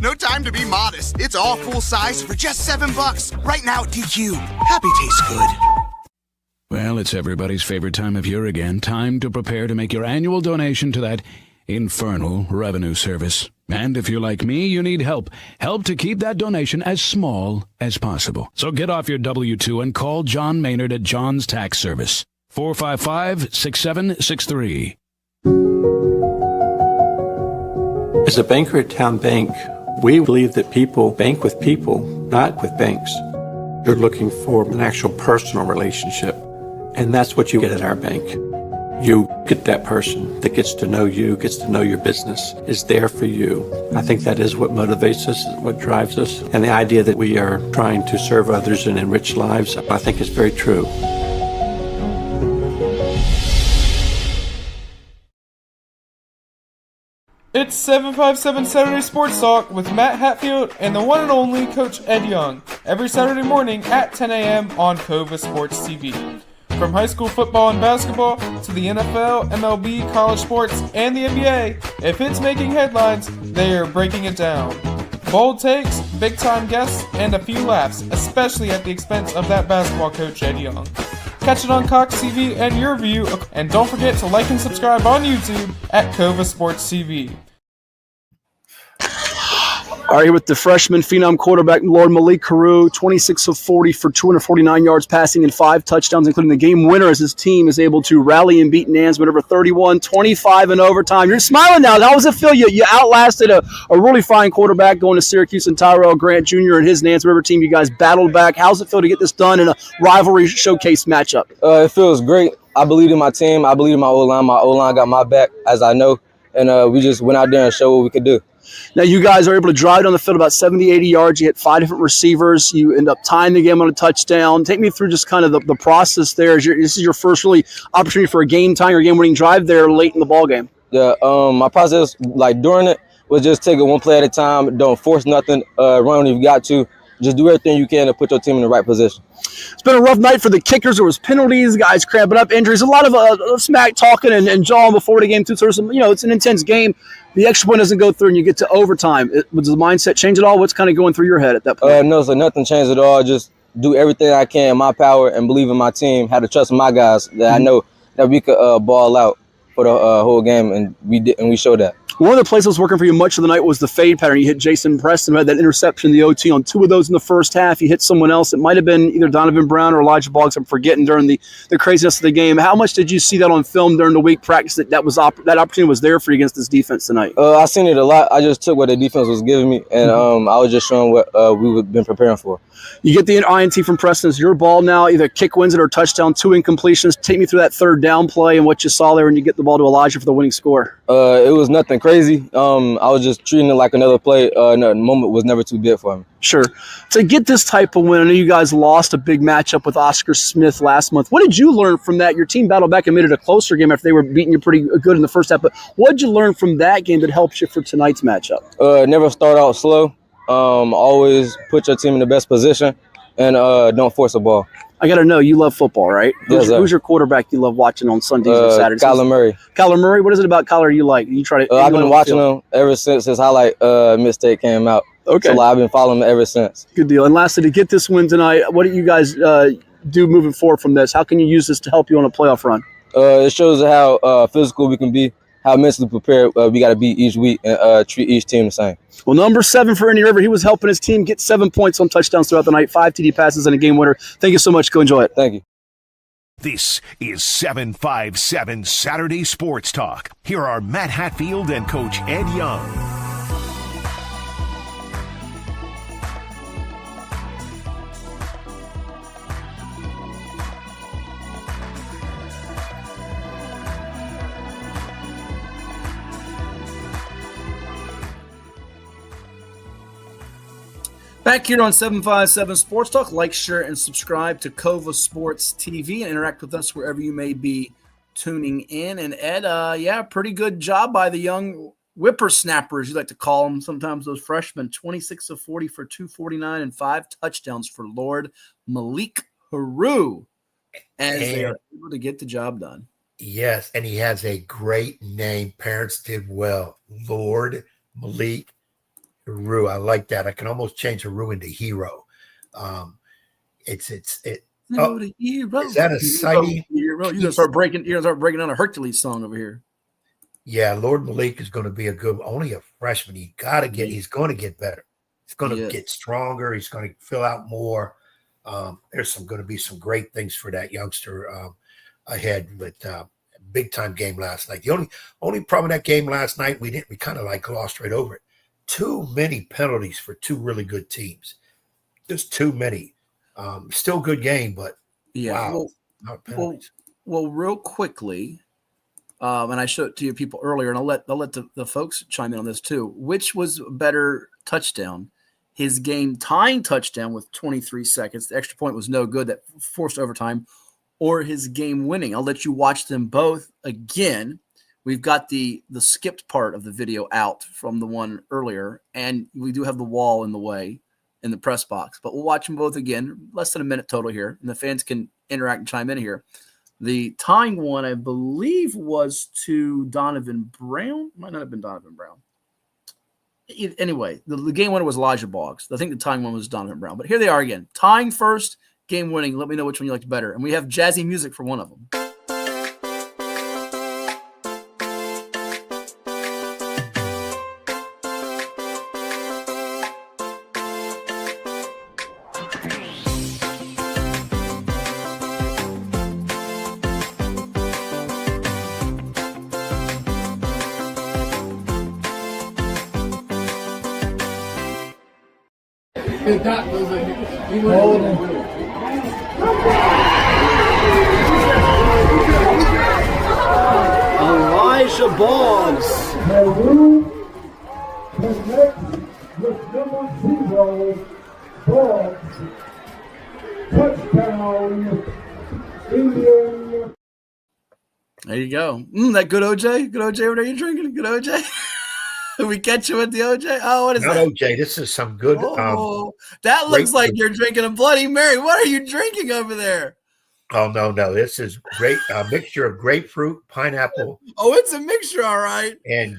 No time to be modest. It's all full size for just $7. Right now at DQ. Happy tastes good. Well, it's everybody's favorite time of year again. Time to prepare to make your annual donation to that infernal revenue service. And if you're like me, you need help. Help to keep that donation as small as possible. So get off your W-2 and call John Maynard at John's Tax Service. 455-6763. As a banker at Town Bank, we believe that people bank with people, not with banks. You're looking for an actual personal relationship, and that's what you get at our bank. You get that person that gets to know you, gets to know your business, is there for you. I think that is what motivates us, what drives us. And the idea that we are trying to serve others and enrich lives, I think is very true. It's 757 Saturday Sports Talk with Matt Hatfield and the one and only Coach Ed Young, every Saturday morning at 10 a.m. on Cova Sports TV. From high school football and basketball to the NFL, MLB, college sports, and the NBA, if it's making headlines, they are breaking it down. Bold takes, big-time guests, and a few laughs, especially at the expense of that basketball coach, Ed Young. Catch it on Cox TV and your view, and don't forget to like and subscribe on YouTube at Cova Sports TV. All right, here with the freshman phenom quarterback, Lord Malik Heru, 26 of 40 for 249 yards passing and 5 touchdowns, including the game winner as his team is able to rally and beat Nansemond over 31-25 in overtime. You're smiling now. How does it feel? You outlasted a really fine quarterback going to Syracuse and Tyrell Grant Jr. and his Nansemond River team. You guys battled back. How's it feel to get this done in a rivalry showcase matchup? It feels great. I believe in my team. I believe in my O-line. My O-line got my back, as I know, and we just went out there and showed what we could do. Now, you guys are able to drive down the field about 70, 80 yards. You hit 5 different receivers. You end up tying the game on a touchdown. Take me through just kind of the process there. This is your first really opportunity for a game-tying or game-winning drive there late in the ballgame. Yeah, my process, like during it, was just take it one play at a time. Don't force nothing. Run if you got to. Just do everything you can to put your team in the right position. It's been a rough night for the kickers. There was penalties, guys cramping up, injuries, a lot of smack talking and jawing before the game too. So there's some, it's an intense game. The extra point doesn't go through, and you get to overtime. Was the mindset change at all? What's kind of going through your head at that point? No, so nothing changed at all. Just do everything I can in my power and believe in my team. Had to trust my guys that I know that we could ball out for the whole game, and we did, and we showed that. One of the plays that was working for you much of the night was the fade pattern. You hit Jason Preston, who had that interception in the OT on 2 of those in the first half. You hit someone else. It might have been either Donovan Brown or Elijah Boggs. I'm forgetting during the craziness of the game. How much did you see that on film during the week practice that that opportunity was there for you against this defense tonight? I seen it a lot. I just took what the defense was giving me, and I was just showing what we've been preparing for. You get the INT from Preston. It's your ball now. Either kick wins it or touchdown, 2 incompletions. Take me through that third down play and what you saw there when you get the ball to Elijah for the winning score. It was nothing crazy. I was just treating it like another play. The moment was never too big for me. Sure. To get this type of win, I know you guys lost a big matchup with Oscar Smith last month. What did you learn from that? Your team battled back and made it a closer game after they were beating you pretty good in the first half. But what did you learn from that game that helps you for tonight's matchup? Never start out slow. Always put your team in the best position, and don't force a ball. I got to know, you love football, right? Who's your quarterback you love watching on Sundays or Saturdays? Kyler Murray. Kyler Murray? What is it about Kyler you like? You try to. I've been watching him ever since his highlight mistake came out. Okay. So I've been following him ever since. Good deal. And lastly, to get this win tonight, what do you guys do moving forward from this? How can you use this to help you on a playoff run? It shows how physical we can be, how mentally prepared we got to be each week, and treat each team the same. Well, number 7 for Indy River, he was helping his team get 7 points on touchdowns throughout the night, 5 TD passes and a game winner. Thank you so much. Go enjoy it. Thank you. This is 757 Saturday Sports Talk. Here are Matt Hatfield and Coach Ed Young. Back here on 757 Sports Talk, like, share, and subscribe to Cova Sports TV and interact with us wherever you may be tuning in. And Ed, pretty good job by the young whippersnappers, you like to call them sometimes, those freshmen. 26 of 40 for 249 and 5 touchdowns for Lord Malik Heru as they are able to get the job done. Yes, and he has a great name. Parents did well. Lord Malik Heru. I like that. I can almost change Heru into Hero. Is that a sighting? You're gonna start breaking down a Hercules song over here. Yeah, Lord Malik is going to be only a freshman. He's going to get better. He's going to get stronger. He's going to fill out more. There's going to be some great things for that youngster ahead with big time game last night. The only problem with that game last night, we kind of glossed right over it. Too many penalties for 2 really good teams. Just too many. Still good game, but wow. Well, real quickly, and I showed it to you people earlier, and I'll let the folks chime in on this too. Which was a better touchdown? His game tying touchdown with 23 seconds. The extra point was no good. That forced overtime, or his game winning. I'll let you watch them both again. We've got the skipped part of the video out from the one earlier, and we do have the wall in the way in the press box. But we'll watch them both again, less than a minute total here, and the fans can interact and chime in here. The tying one, I believe, was to Donovan Brown. Might not have been Donovan Brown. Anyway, the game winner was Elijah Boggs. I think the tying one was Donovan Brown. But here they are again. Tying first, game winning. Let me know which one you liked better. And we have jazzy music for one of them. Elijah Boggs. There you go. That good OJ? Good OJ over there you drinking? Good OJ? We catch you with the OJ? Oh, what is Not that? OJ. This is some good. That looks like you're drinking a Bloody Mary. What are you drinking over there? Oh, no. This is great. A mixture of grapefruit, pineapple. Oh, it's a mixture, all right. And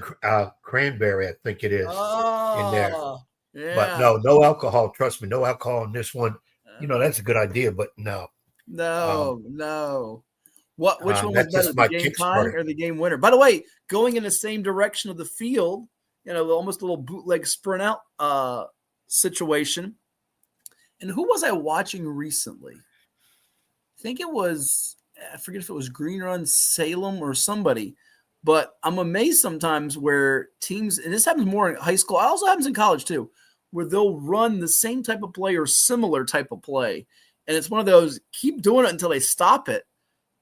cranberry, I think it is, in there. Yeah. But no alcohol. Trust me, no alcohol in this one. That's a good idea, but no. No. Which one was That's better, just the my game tying Kickstarter. or the game winner? By the way, going in the same direction of the field, almost a little bootleg sprint out situation. And who was I watching recently? I think it was, I forget if it was Green Run Salem or somebody, but I'm amazed sometimes where teams, and this happens more in high school, it also happens in college too, where they'll run the same type of play or similar type of play. And it's one of those, keep doing it until they stop it.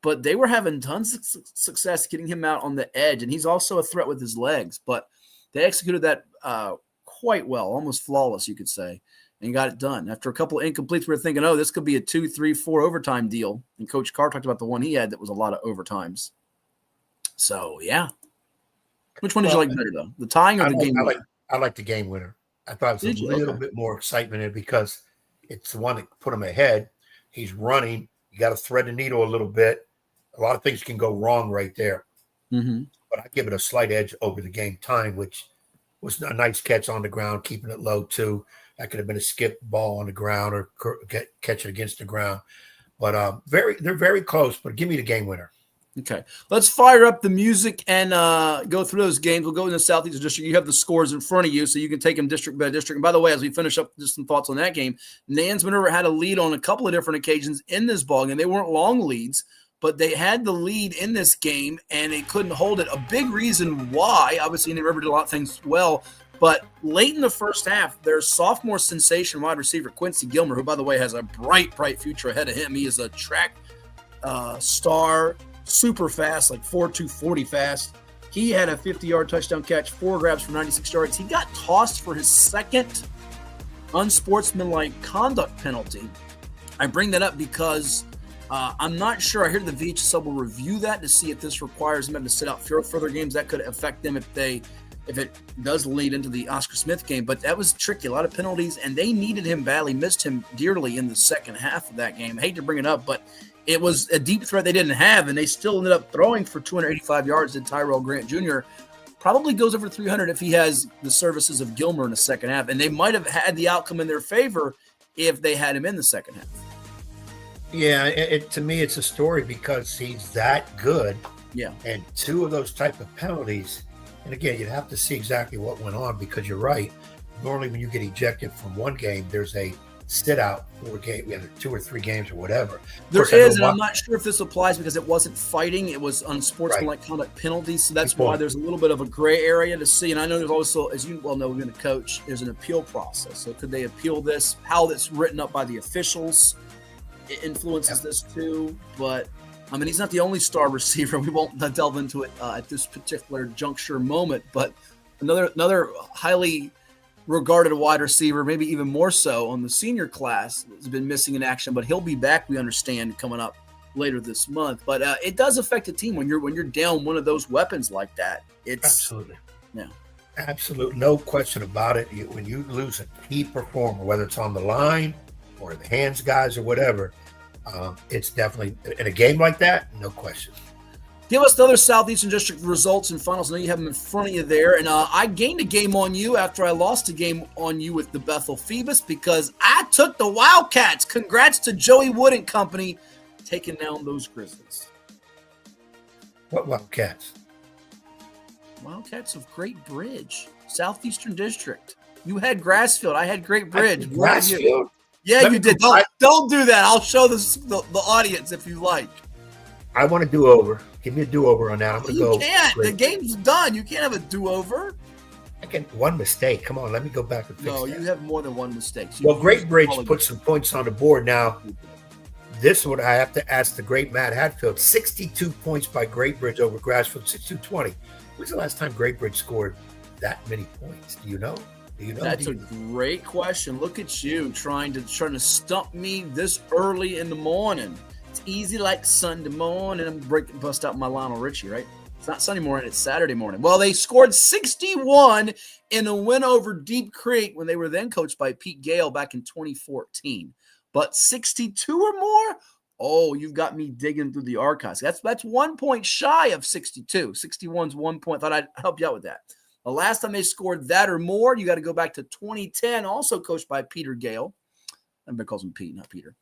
But they were having tons of success getting him out on the edge, and he's also a threat with his legs. But they executed that quite well, almost flawless, you could say, and got it done. After a couple of incompletes, we were thinking, this could be a 2, 3, 4 overtime deal. And Coach Carr talked about the one he had that was a lot of overtimes. So, yeah. Which one did you like better, though? The tying or the game winner? I like the game winner. I thought it was a little bit more excitement in it because it's the one that put him ahead. He's running. You got to thread the needle a little bit. A lot of things can go wrong right there. Mm-hmm. But I give it a slight edge over the game time, which was a nice catch on the ground, keeping it low, too. That could have been a skip ball on the ground or catch it against the ground. But they're very close, but give me the game winner. Okay. Let's fire up the music and go through those games. We'll go in the Southeastern District. You have the scores in front of you, so you can take them district by district. And by the way, as we finish up, just some thoughts on that game, Nansemond had a lead on a couple of different occasions in this ballgame. They weren't long leads, but they had the lead in this game, and they couldn't hold it. A big reason why, obviously, they never did a lot of things well, but late in the first half, their sophomore sensation wide receiver, Quincy Gilmer, who, by the way, has a bright future ahead of him. He is a track star, super fast, like 4.2 40 fast. He had a 50-yard touchdown catch, 4 grabs for 96 yards. He got tossed for his second unsportsmanlike conduct penalty. I bring that up because I'm not sure. I hear the VHSL will review that to see if this requires them to sit out further games. That could affect them if it does lead into the Oscar Smith game. But that was tricky. A lot of penalties, and they needed him badly, missed him dearly in the second half of that game. I hate to bring it up, but it was a deep threat they didn't have, and they still ended up throwing for 285 yards. And Tyrell Grant Jr. probably goes over 300 if he has the services of Gilmer in the second half. And they might have had the outcome in their favor if they had him in the second half. Yeah, to me, it's a story because he's that good. Yeah. And 2 of those type of penalties, and again, you'd have to see exactly what went on because you're right. Normally, when you get ejected from one game, there's a sit out for a game, whether 2 or 3 games or whatever. There is, and I'm not sure if this applies because it wasn't fighting; it was unsportsmanlike conduct penalties. So that's why there's a little bit of a gray area to see. And I know there's also, as you well know, being a coach, there's an appeal process. So could they appeal this? How that's written up by the officials influences this too, but I mean, he's not the only star receiver. We won't delve into it at this particular juncture moment, but another highly regarded wide receiver, maybe even more so on the senior class, has been missing in action, but he'll be back, we understand, coming up later this month. But it does affect a team when you're down one of those weapons like that. It's absolutely, yeah, absolutely, no question about it. When you lose a key performer, whether it's on the line or the hands guys or whatever, it's definitely in a game like that, no question. Give us the other Southeastern District results and finals. I know you have them in front of you there. And I gained a game on you after I lost a game on you with the Bethel Phoebus because I took the Wildcats. Congrats to Joey Wood and company taking down those Grizzlies. What Wildcats? Wildcats of Great Bridge, Southeastern District. You had Grassfield. I had Great Bridge. Grassfield? Yeah, you did. Don't do that. I'll show the audience if you like. I want a do-over. Give me a do-over on that. I'm going to go. You can't. The game's done. You can't have a do-over. I can one mistake. Come on, let me go back and fix No, that. you have more than one mistake. Well, Great Bridge put some points on the board. Now, this one I have to ask the great Matt Hatfield. 62 points by Great Bridge over Grassfield, 62-20. When's the last time Great Bridge scored that many points? Do you know? That's a great question. Look at you trying to stump me this early in the morning. It's easy like Sunday morning. I'm bust out my Lionel Richie, right? It's not Sunday morning, it's Saturday morning. Well, they scored 61 in a win over Deep Creek when they were then coached by Pete Gale back in 2014. But 62 or more? Oh, you've got me digging through the archives. That's 1 point shy of 62. 61's 1 point. Thought I'd help you out with that. The last time they scored that or more, you got to go back to 2010, also coached by Peter Gale. Everybody calls him Pete, not Peter.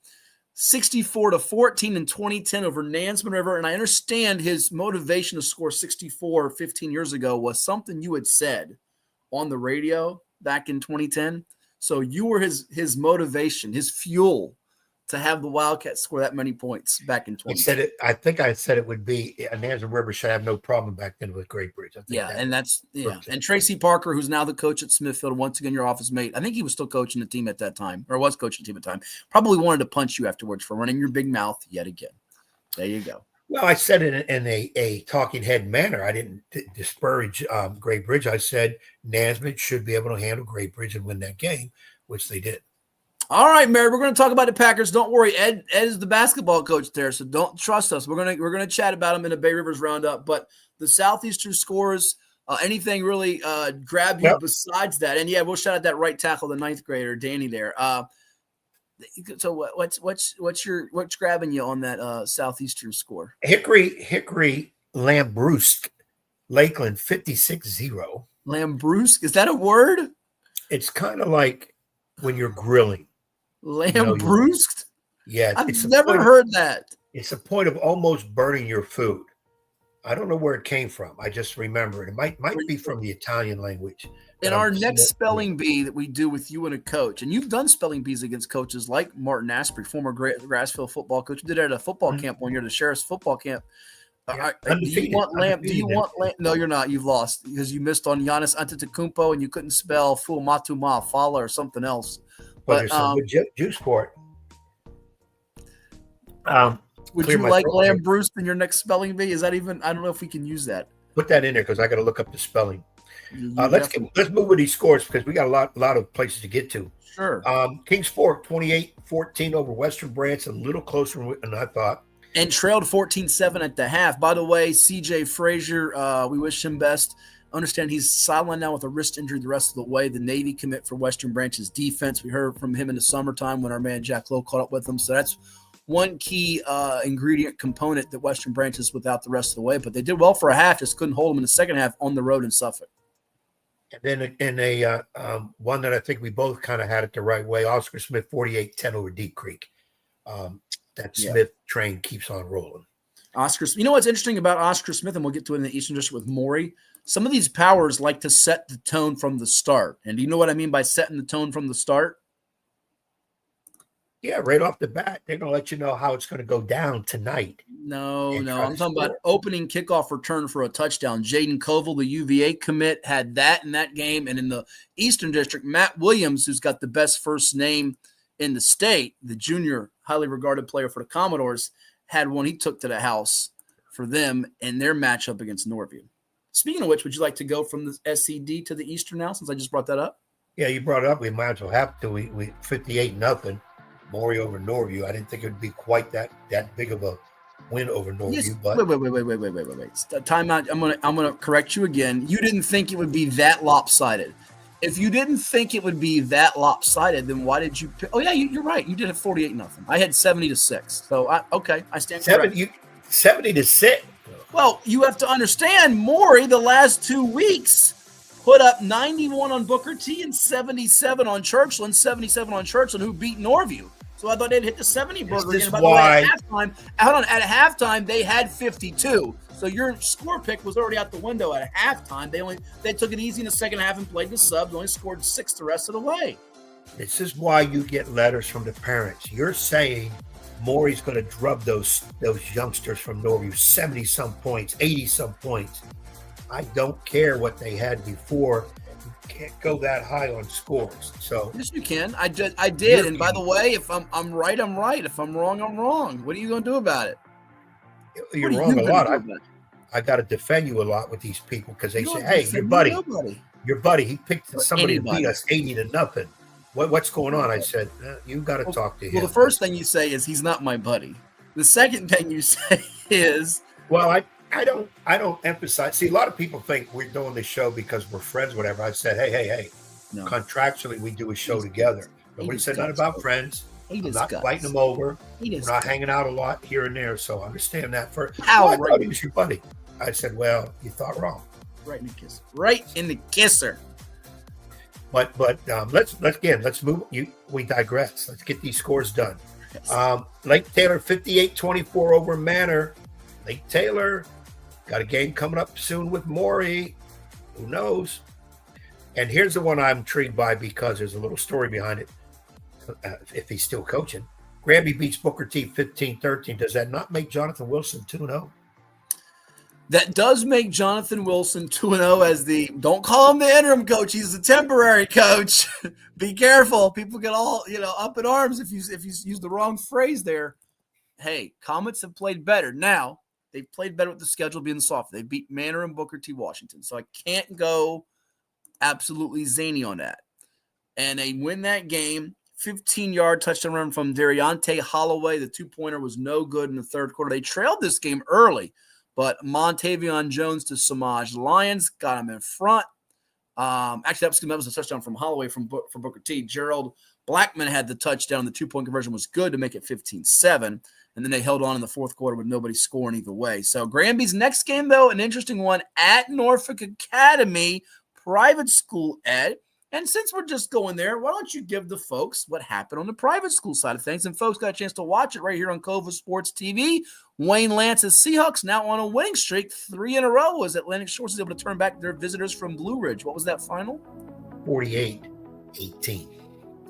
64-14 in 2010 over Nansemond River. And I understand his motivation to score 64 15 years ago was something you had said on the radio back in 2010. So you were his motivation, his fuel to have the Wildcats score that many points back in 2010. I think I said it would be Nansemond River should have no problem back then with Great Bridge. And Tracy Parker, who's now the coach at Smithfield, once again your office mate. I think he was still coaching the team at that time, or was coaching the team at the time. Probably wanted to punch you afterwards for running your big mouth yet again. There you go. Well, I said it in a talking head manner. I didn't disparage Great Bridge. I said Nansemond should be able to handle Great Bridge and win that game, which they did. All right, Mary, we're going to talk about the Packers. Don't worry, Ed is the basketball coach there, so don't trust us. We're going to chat about him in a Bay Rivers roundup. But the Southeastern scores, anything really grab you besides that? And we'll shout out that right tackle, the 9th grader, Danny there. So what's grabbing you on that Southeastern score? Hickory Lambrusque, Lakeland 56-0. Lambrusque, is that a word? It's kind of like when you're grilling. Lambrusque? Yeah. I've never heard that. It's a point of almost burning your food. I don't know where it came from. I just remember it. It might be from the Italian language. In our next spelling bee that we do with you and a coach, and you've done spelling bees against coaches like Martin Asprey, former Grassfield football coach, we did it at a football camp one year, the Sheriff's football camp. Do you want lamb? No, you're not. You've lost because you missed on Giannis Antetokounmpo and you couldn't spell Fuamatuma Fala or something else. But there's some good juice for it. Would you like Lambrusque in your next spelling bee? Is that even? I don't know if we can use that. Put that in there because I got to look up the spelling. Let's move with these scores because we got a lot of places to get to. Sure. Kings Fork 28-14 over Western Branch, a little closer than I thought. And trailed 14-7 at the half. By the way, CJ Frazier, we wish him best. Understand he's sidelined now with a wrist injury the rest of the way. The Navy commit for Western Branch's defense. We heard from him in the summertime when our man Jack Lowe caught up with him. So that's one key ingredient component that Western Branch is without the rest of the way. But they did well for a half, just couldn't hold them in the second half on the road in Suffolk. And then in a one that I think we both kind of had it the right way, Oscar Smith 48-10 over Deep Creek. Smith train keeps on rolling. Oscar, you know what's interesting about Oscar Smith, and we'll get to it in the Eastern District with Maury. Some of these powers like to set the tone from the start. And do you know what I mean by setting the tone from the start? Yeah, right off the bat, they're going to let you know how it's going to go down tonight. No. I'm talking about opening kickoff return for a touchdown. Jaden Koval, the UVA commit, had that in that game. And in the Eastern District, Matt Williams, who's got the best first name in the state, the junior, highly regarded player for the Commodores, had one he took to the house for them in their matchup against Norview. Speaking of which, would you like to go from the SCD to the Eastern now, since I just brought that up? Yeah, you brought it up. We might as well have to. We 58-0, Maury over Norview. I didn't think it would be quite that big of a win over Norview. Yes. But wait. Time out. I'm gonna correct you again. You didn't think it would be that lopsided. If you didn't think it would be that lopsided, then why did you pick? Oh, yeah, you're right. You did have 48-0. I had 70-6. So, I stand corrected. 70-6. Well, you have to understand, Maury, the last 2 weeks, put up 91 on Booker T and 77 on Churchland, who beat Norview. So I thought they'd hit the 70 burger again. By the way, at halftime, they had 52. So your score pick was already out the window at halftime. They took it easy in the second half and played the subs. Only scored 6 the rest of the way. This is why you get letters from the parents. You're saying Maury's going to drub those youngsters from Norview 70-some points, 80-some points. I don't care what they had before. You can't go that high on scores. So yes, you can. I did. And by the way, if I'm right, I'm right. If I'm wrong, I'm wrong. What are you going to do about it? You're wrong a lot. I got to defend you a lot with these people because they say, "Hey, your buddy, he picked somebody to beat us 80-0. What's going on?" I said, "You got to talk to him." Well, the first thing you say is he's not my buddy. The second thing you say is, "Well, I don't emphasize." See, a lot of people think we're doing this show because we're friends, whatever. I said, "Hey, no. Contractually, we do a show together." Nobody said nothing about friends. I'm not fighting them over. We're not hanging out a lot here and there, so understand that. I thought he was your buddy. I said, well, you thought wrong. Right in the kisser. Right in the kisser. But let's move. We digress. Let's get these scores done. Lake Taylor 58-24 over Manor. Lake Taylor got a game coming up soon with Maury. Who knows? And here's the one I'm intrigued by because there's a little story behind it. If he's still coaching. Granby beats Booker T 15-13. Does that not make Jonathan Wilson 2-0? That does make Jonathan Wilson 2-0 as don't call him the interim coach. He's the temporary coach. Be careful. People get all, up in arms if you use the wrong phrase there. Hey, Comets have played better. Now, they've played better with the schedule being soft. They beat Manor and Booker T Washington. So I can't go absolutely zany on that. And they win that game. 15-yard touchdown run from Dariante Holloway. The two-pointer was no good in the third quarter. They trailed this game early, but Montavion Jones to Samaj Lyons got him in front. Actually, that was a touchdown from Holloway for Booker T. Gerald Blackman had the touchdown. The two-point conversion was good to make it 15-7, and then they held on in the fourth quarter with nobody scoring either way. So Granby's next game, though, an interesting one at Norfolk Academy, private school ed. And since we're just going there, why don't you give the folks what happened on the private school side of things? And folks got a chance to watch it right here on Cova Sports TV. Wayne Lance's Seahawks now on a winning streak, 3 in a row as Atlantic Shores is able to turn back their visitors from Blue Ridge. What was that final? 48-18.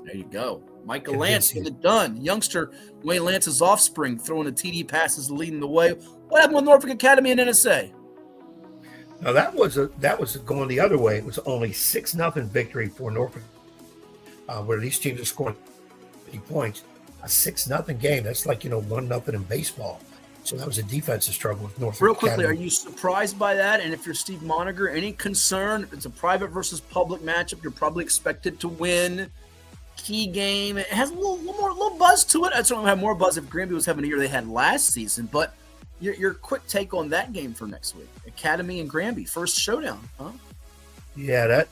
There you go. Michael Lance get it done. Youngster Wayne Lance's offspring throwing the TD passes, leading the way. What happened with Norfolk Academy and NSA? Now that was going the other way. It was only 6-0 victory for Norfolk, where these teams are scoring 50 points. A 6-0 game. That's like 1-0 in baseball. So that was a defensive struggle with Norfolk. Real quickly, Academy. Are you surprised by that? And if you're Steve Moniger, any concern? It's a private versus public matchup. You're probably expected to win. Key game. It has a little buzz to it. I'd certainly have more buzz if Granby was having a year they had last season, but. Your quick take on that game for next week, Academy and Granby, first showdown, huh? Yeah,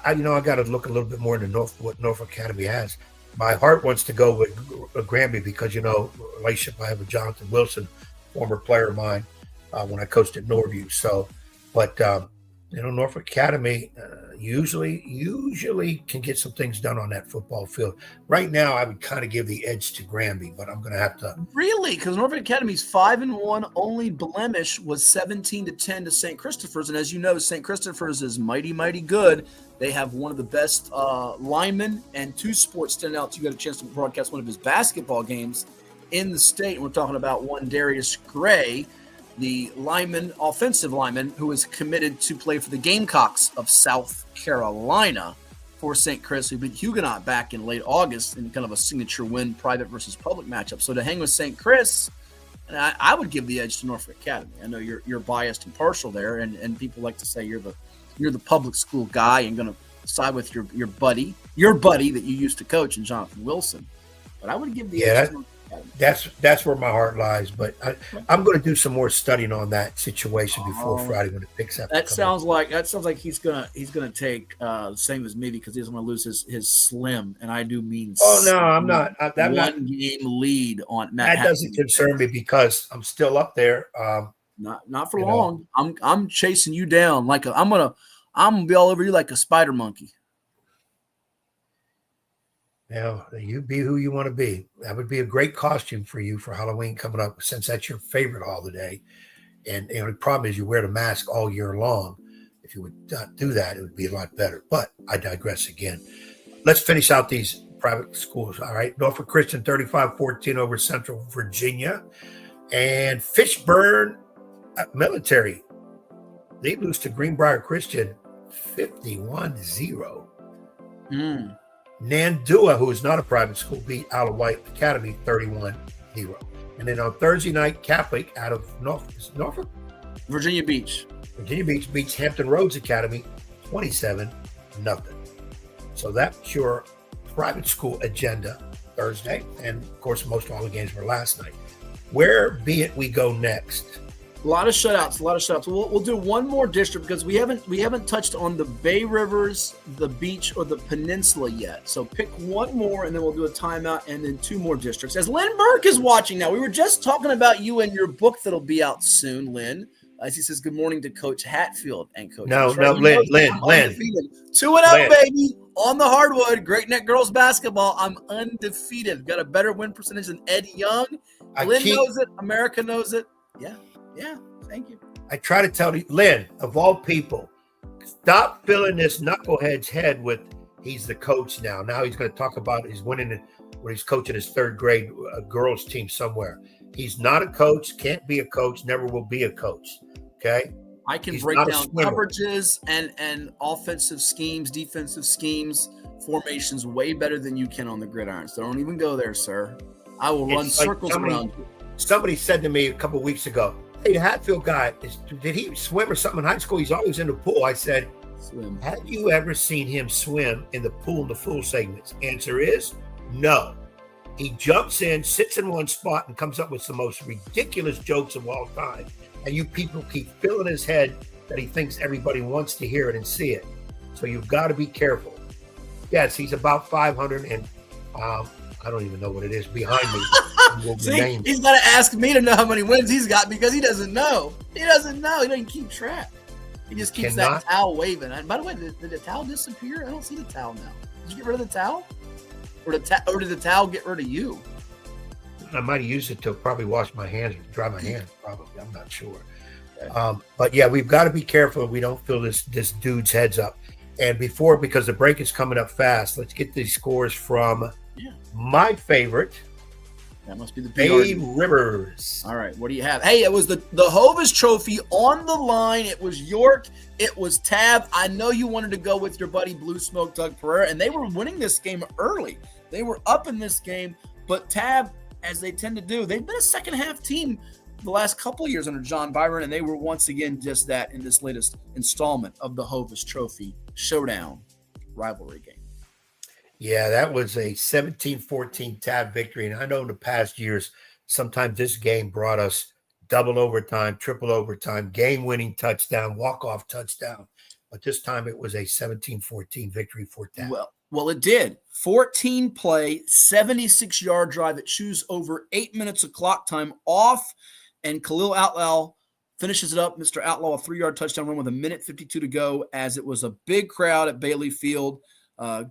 I got to look a little bit more into what Norfolk Academy has. My heart wants to go with Granby because relationship I have with Jonathan Wilson, former player of mine, when I coached at Norview. So, but Norfolk Academy usually can get some things done on that football field. Right now, I would kind of give the edge to Granby, but I'm going to have to. Really? Because Norfolk Academy's 5-1, only blemish was 17-10 to St. Christopher's. And as you know, St. Christopher's is mighty, mighty good. They have one of the best linemen and 2 sports standouts. You got a chance to broadcast one of his basketball games in the state. And we're talking about one Darius Gray, the offensive lineman, who is committed to play for the Gamecocks of South Carolina for St. Chris, who beat Huguenot back in late August in kind of a signature win, private versus public matchup. So to hang with St. Chris, and I would give the edge to Norfolk Academy. I know you're biased and partial there, and people like to say you're the public school guy and going to side with your buddy that you used to coach in Jonathan Wilson. But I would give the edge to Norfolk Academy. That's where my heart lies, but I'm going to do some more studying on that situation before Friday when it picks up. That sounds like he's gonna take the same as me because he doesn't want to lose his slim, and I do mean. Oh no, I'm not. One game lead on Matt. That doesn't concern me because I'm still up there. Not for long. I'm chasing you down like I'm gonna be all over you like a spider monkey. Now, you be who you want to be. That would be a great costume for you for Halloween coming up, since that's your favorite holiday. And the problem is you wear the mask all year long. If you would not do that, it would be a lot better. But I digress again. Let's finish out these private schools. All right. Norfolk Christian 35-14 over Central Virginia. And Fishburne Military, they lose to Greenbrier Christian 51-0. Nandua, who is not a private school, beat Isle of Wight Academy 31-0. And then on Thursday night, Catholic out of Norfolk? Virginia Beach. Virginia Beach beats Hampton Roads Academy 27-0. So that's your private school agenda Thursday. And of course, most all the games were last night. Where be it we go next? A lot of shutouts. We'll do one more district because we haven't touched on the Bay Rivers, the beach, or the peninsula yet. So pick one more, and then we'll do a timeout, and then 2 more districts. As Lynn Burke is watching now, we were just talking about you and your book that'll be out soon, Lynn. As he says, good morning to Coach Hatfield and Coach. No, Lynn. 2-0, baby, on the hardwood. Great Neck girls basketball. I'm undefeated. Got a better win percentage than Ed Young. Lynn knows it. America knows it. Yeah. Thank you. I try to tell you, Lynn, of all people, stop filling this knucklehead's head with he's the coach now. Now he's going to talk about he's winning when he's coaching his third grade girls team somewhere. He's not a coach, can't be a coach, never will be a coach. Okay? I can break down coverages and offensive schemes, defensive schemes, formations way better than you can on the gridiron. So don't even go there, sir. I will run circles around you. Somebody said to me a couple of weeks ago, hey, the Hatfield guy, did he swim or something in high school? He's always in the pool. I said, swim. Have you ever seen him swim in the pool in the full segments? Answer is no. He jumps in, sits in one spot, and comes up with the most ridiculous jokes of all time. And you people keep filling his head that he thinks everybody wants to hear it and see it. So you've got to be careful. Yes, he's about 500, and I don't even know what it is behind me. See, he's got to ask me to know how many wins he's got because he doesn't know. He doesn't keep track. He just keeps that towel waving. And by the way, did the towel disappear? I don't see the towel now. Did you get rid of the towel? Or did the towel get rid of you? I might have used it to probably wash my hands, dry my hands, probably. I'm not sure. Okay. But yeah, we've got to be careful we don't fill this dude's heads up. And because the break is coming up fast, let's get these scores from my favorite. That must be the Bay Rivers. All right, what do you have? Hey, it was the Hovis Trophy on the line. It was York. It was Tab. I know you wanted to go with your buddy Blue Smoke Doug Pereira, and they were winning this game early. They were up in this game, but Tab, as they tend to do, they've been a second-half team the last couple of years under John Byron, and they were once again just that in this latest installment of the Hovis Trophy Showdown rivalry game. Yeah, that was a 17-14 Tab victory. And I know in the past years, sometimes this game brought us double overtime, triple overtime, game-winning touchdown, walk-off touchdown. But this time it was a 17-14 victory for Tab. Well, it did. 14-play, 76-yard drive. It chews over 8 minutes of clock time off, and Khalil Outlaw finishes it up. Mr. Outlaw, a 3-yard touchdown run with 1:52 to go, as it was a big crowd at Bailey Field.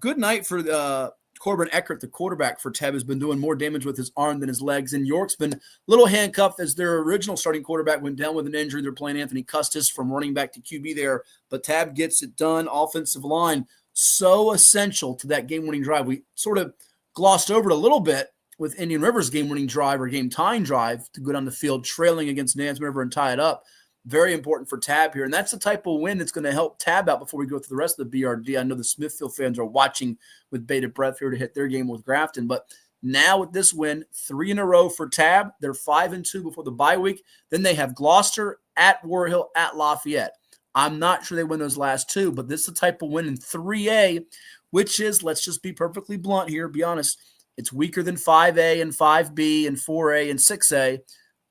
Good night for Corbin Eckert, the quarterback for Tab, has been doing more damage with his arm than his legs. And York's been a little handcuffed as their original starting quarterback went down with an injury. They're playing Anthony Custis from running back to QB there. But Tab gets it done. Offensive line, so essential to that game-winning drive. We sort of glossed over it a little bit with Indian River's game-winning drive or game-tying drive to go down the field, trailing against Nansemond River and tie it up. Very important for Tab here. And that's the type of win that's going to help Tab out before we go through the rest of the BRD. I know the Smithfield fans are watching with bated breath here to hit their game with Grafton. But now with this win, 3 in a row for Tab. They're 5-2 before the bye week. Then they have Gloucester, at War Hill, at Lafayette. I'm not sure they win those last 2, but this is the type of win in 3A, which is, let's just be perfectly blunt here, be honest, it's weaker than 5A and 5B and 4A and 6A.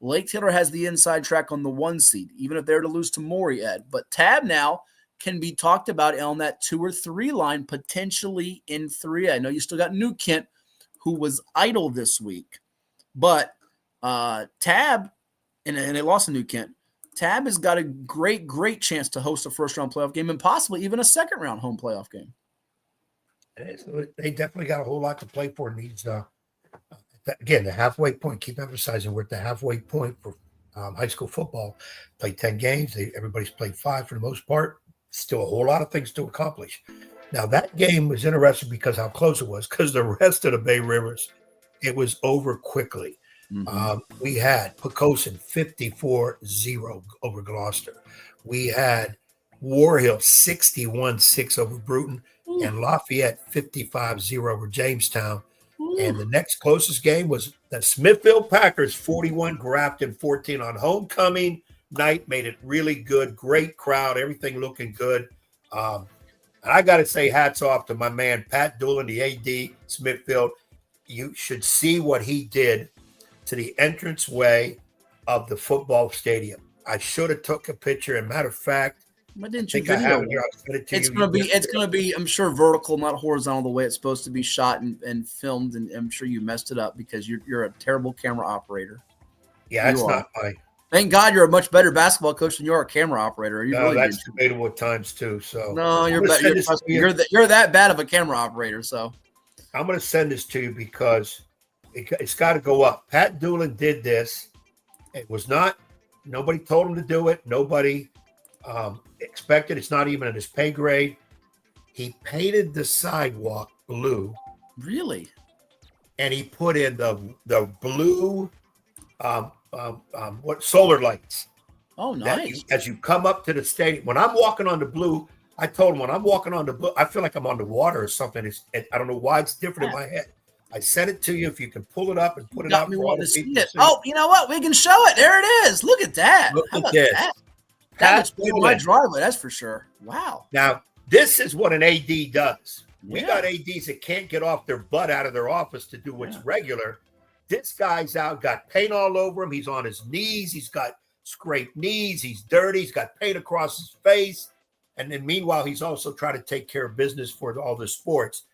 Lake Taylor has the inside track on the 1 seed, even if they're to lose to Maury, Ed. But Tab now can be talked about on that 2 or 3 line, potentially in 3A. I know you still got New Kent, who was idle this week. But Tab, and they lost to New Kent, Tab has got a great, great chance to host a first-round playoff game and possibly even a second-round home playoff game. They definitely got a whole lot to play for in these again, the halfway point, keep emphasizing we're at the halfway point for high school football. Played 10 games. Everybody's played 5 for the most part. Still a whole lot of things to accomplish. Now, that game was interesting because how close it was, because the rest of the Bay Rivers, it was over quickly. Mm-hmm. We had Pocosin 54-0 over Gloucester. We had War Hill 61-6 over Bruton, and Lafayette 55-0 over Jamestown. And the next closest game was the Smithfield Packers 41, Grafton 14 on homecoming night. Made it really good. Great crowd. Everything looking good. And I got to say hats off to my man, Pat Doolin, the AD, Smithfield. You should see what he did to the entranceway of the football stadium. I should have took a picture. And matter of fact, why didn't you video it? It's gonna be, I'm sure, vertical, not horizontal, the way it's supposed to be shot and filmed. And I'm sure you messed it up because you're a terrible camera operator. Yeah, Thank God you're a much better basketball coach than you are a camera operator. You really that's debatable at times too. So no, you're that bad of a camera operator. So I'm going to send this to you because it's got to go up. Pat Doolin did this. It was not. Nobody told him to do it. Nobody expected. It's not even in his pay grade. He painted the sidewalk blue. Really? And he put in the blue what solar lights. Oh, nice. As you come up to the stadium. When I'm walking on the blue, I told him when I'm walking on the blue, I feel like I'm on the water or something. I don't know why it's different in my head. I sent it to you. If you can pull it up and put it out for all the people to see. Oh, you know what? We can show it. There it is. Look at that. Look at this. That looks good in my driveway, that's for sure. Wow. Now, this is what an AD does. We got ADs that can't get off their butt out of their office to do what's regular. This guy's out, got paint all over him. He's on his knees. He's got scraped knees. He's dirty. He's got paint across his face. And then meanwhile, he's also trying to take care of business for all the sports.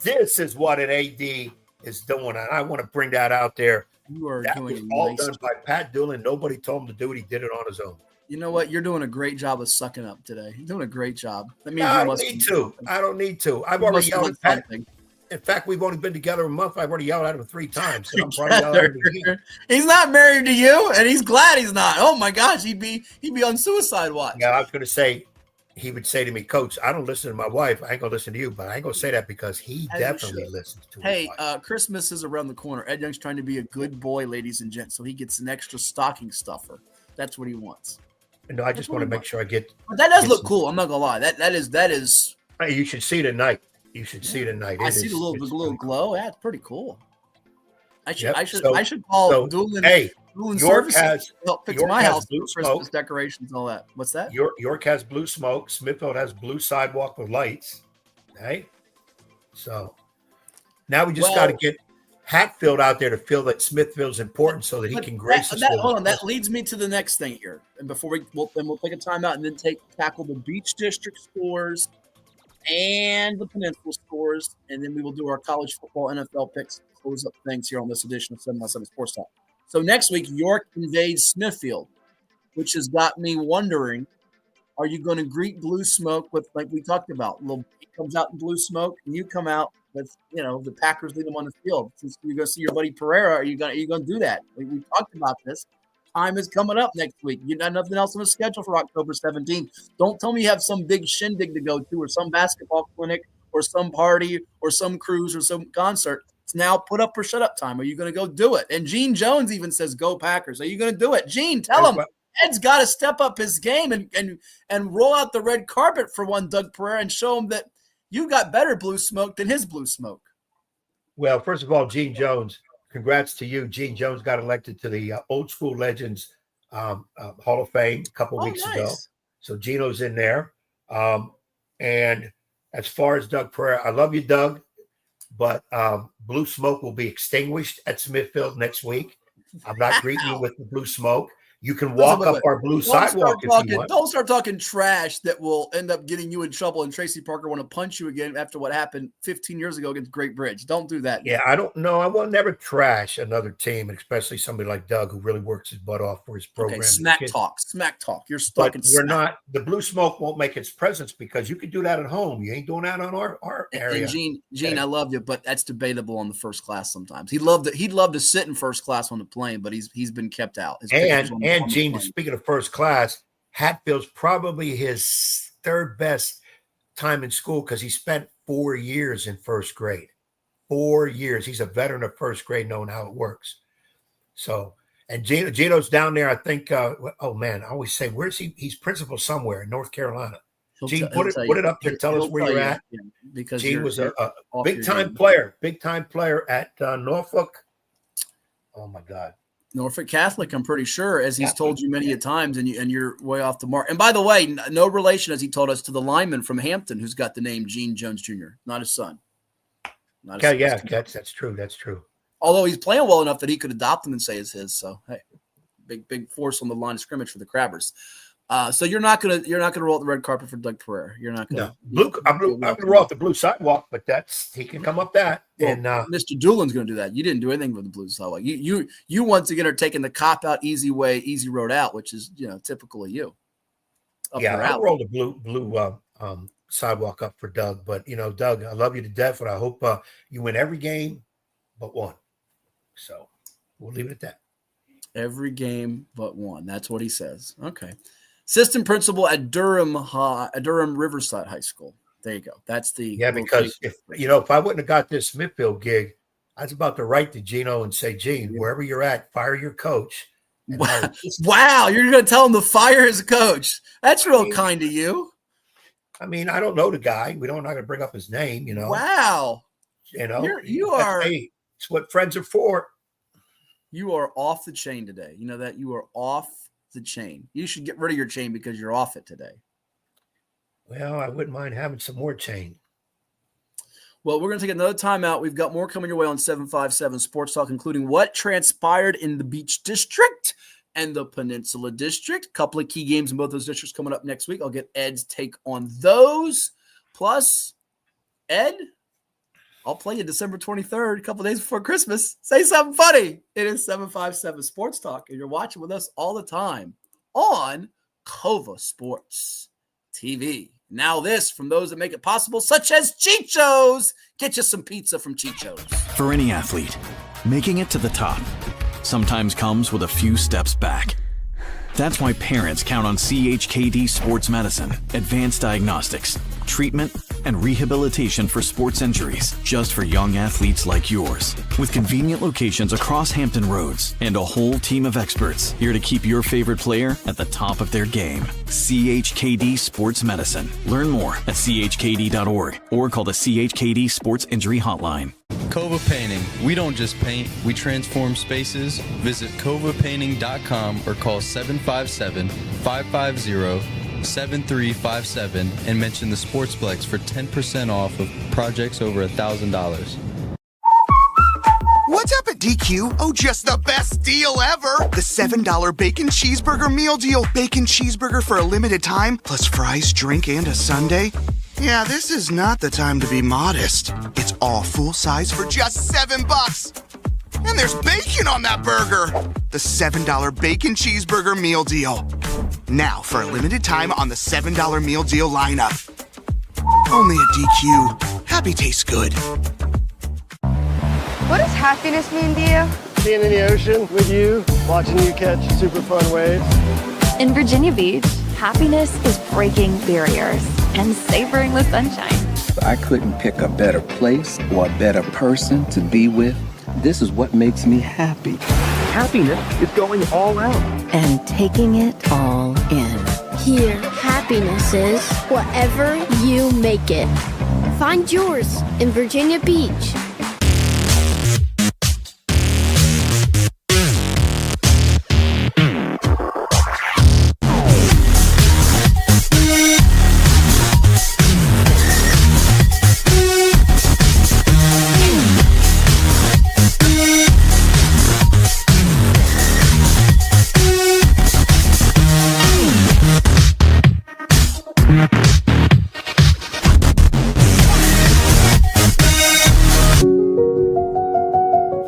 This is what an AD is doing. And I want to bring that out there. That was all done by Pat Doolin. Nobody told him to do it. He did it on his own. You know what? You're doing a great job of sucking up today. You're doing a great job. That means I don't need to. I don't need to. I've already yelled at Pat. In fact, we've only been together a month. I've already yelled at him 3 times. So I'm probably yelling at him. He's not married to you, and he's glad he's not. Oh my gosh, he'd be on suicide watch. Yeah, I was going to say, he would say to me, Coach, I don't listen to my wife. I ain't going to listen to you, but I ain't going to say that because he definitely listens to his wife. Christmas is around the corner. Ed Young's trying to be a good boy, ladies and gents, so he gets an extra stocking stuffer. That's what he wants. No, I just want to make sure I get. But that does look cool. I'm not gonna lie. That is. Hey, you should see it at night. You should see it at night. I see the little glow. Yeah, it's pretty cool. I should call Doolin. Hey, Doolin York Services help fix my house blue Christmas smoke. Decorations and all that. What's that? York has blue smoke. Smithfield has blue sidewalk with lights. Okay, so now we just got to get Hatfield out there to feel that Smithfield's important so that he can grace us. Hold on, that leads me to the next thing here. And before we'll take a timeout and then tackle the Beach District scores and the Peninsula scores, and then we will do our college football NFL picks, close up things here on this edition of 7x7 Sports Talk. So next week, York invades Smithfield, which has got me wondering, are you going to greet blue smoke with, like we talked about, little comes out in blue smoke, and you come out with, the Packers lead them on the field. Since you're going to see your buddy Pereira, are you going to do that? We talked about this. Time is coming up next week. You got nothing else on the schedule for October 17th. Don't tell me you have some big shindig to go to or some basketball clinic or some party or some cruise or some concert. It's now put up or shut up time. Are you going to go do it? And Gene Jones even says, go Packers. Are you going to do it? Gene, tell him. Ed's got to step up his game and roll out the red carpet for one Doug Pereira and show him that you got better blue smoke than his blue smoke. Well, first of all, Gene Jones, congrats to you. Gene Jones got elected to the Old School Legends Hall of Fame a couple weeks ago. So Gino's in there. And as far as Doug Pereira, I love you, Doug, but blue smoke will be extinguished at Smithfield next week. I'm not greeting you with the blue smoke. You can walk up our blue sidewalk if you want. Don't start talking trash that will end up getting you in trouble and Tracy Parker want to punch you again after what happened 15 years ago against Great Bridge. Don't do that. Yeah, I don't know. I will never trash another team, and especially somebody like Doug who really works his butt off for his program. Okay, smack talk. You're stuck in we're not. The blue smoke won't make its presence because you can do that at home. You ain't doing that on our area. And Gene, I love you, but that's debatable on the first class sometimes. He'd love to sit in first class on the plane, but he's been kept out. And Gene, speaking of first class, Hatfield's probably his third best time in school because he spent 4 years in first grade. 4 years. He's a veteran of first grade, knowing how it works. So, and Gino's down there, I think, I always say, where's he? He's principal somewhere in North Carolina. Gene, put it up there. Tell us where you're at. Because Gene was a big-time player at Norfolk. Oh, my God. Norfolk Catholic, I'm pretty sure, as he's told you many a times, and you're way off the mark. And by the way, no relation, as he told us, to the lineman from Hampton who's got the name Gene Jones Jr., not his son. That's true. That's true. Although he's playing well enough that he could adopt him and say it's his. So, hey, big force on the line of scrimmage for the Crabbers. So you're not gonna roll out the red carpet for Doug Pereira. You're not gonna. No, I'm gonna roll out the blue sidewalk, but he can come up that. Well, and Mr. Doolin's gonna do that. You didn't do anything with the blue sidewalk. You once again are taking the cop out, easy way, easy road out, which is typical of you. I'll roll the blue sidewalk up for Doug. But Doug, I love you to death, but I hope you win every game but one. So we'll leave it at that. Every game but one. That's what he says. Okay. Assistant principal at Durham Riverside High School. There you go. That's the because if I wouldn't have got this Smithfield gig, I was about to write to Gino and say, Gene, wherever you're at, fire your coach. Wow, you're going to tell him to fire his coach. That's real kind of you. I mean, I don't know the guy. Not going to bring up his name. Wow. You are. Hey, it's what friends are for. You are off the chain today. You know that you are off the chain. You should get rid of your chain because you're off it today. Well, I wouldn't mind having some more chain. Well, we're going to take another timeout. We've got more coming your way on 757 Sports Talk, including what transpired in the Beach District and the Peninsula District. A couple of key games in both those districts coming up next week. I'll get Ed's take on those. Plus, Ed, I'll play you December 23rd, a couple of days before Christmas. Say something funny. It is 757 Sports Talk, and you're watching with us all the time on Cova Sports TV. Now this from those that make it possible, such as Chicho's. Get you some pizza from Chicho's. For any athlete, making it to the top sometimes comes with a few steps back. That's why parents count on CHKD Sports Medicine, advanced diagnostics, treatment, and rehabilitation for sports injuries just for young athletes like yours. With convenient locations across Hampton Roads and a whole team of experts here to keep your favorite player at the top of their game. CHKD Sports Medicine. Learn more at chkd.org or call the CHKD Sports Injury Hotline. Cova Painting. We don't just paint, we transform spaces. Visit covapainting.com or call 757-550-7357 and mention the Sportsplex for 10% off of projects over $1,000. What's up at DQ? Oh, just the best deal ever! The $7 bacon cheeseburger meal deal. Bacon cheeseburger for a limited time, plus fries, drink, and a sundae. Yeah, this is not the time to be modest. It's all full size for just $7. And there's bacon on that burger. The $7 bacon cheeseburger meal deal. Now, for a limited time on the $7 meal deal lineup. Only at DQ. Happy tastes good. What does happiness mean to you? Being in the ocean with you, watching you catch super fun waves. In Virginia Beach, happiness is breaking barriers and savoring the sunshine. I couldn't pick a better place or a better person to be with. This is what makes me happy. Happiness is going all out. And taking it all in. Here, happiness is whatever you make it. Find yours in Virginia Beach.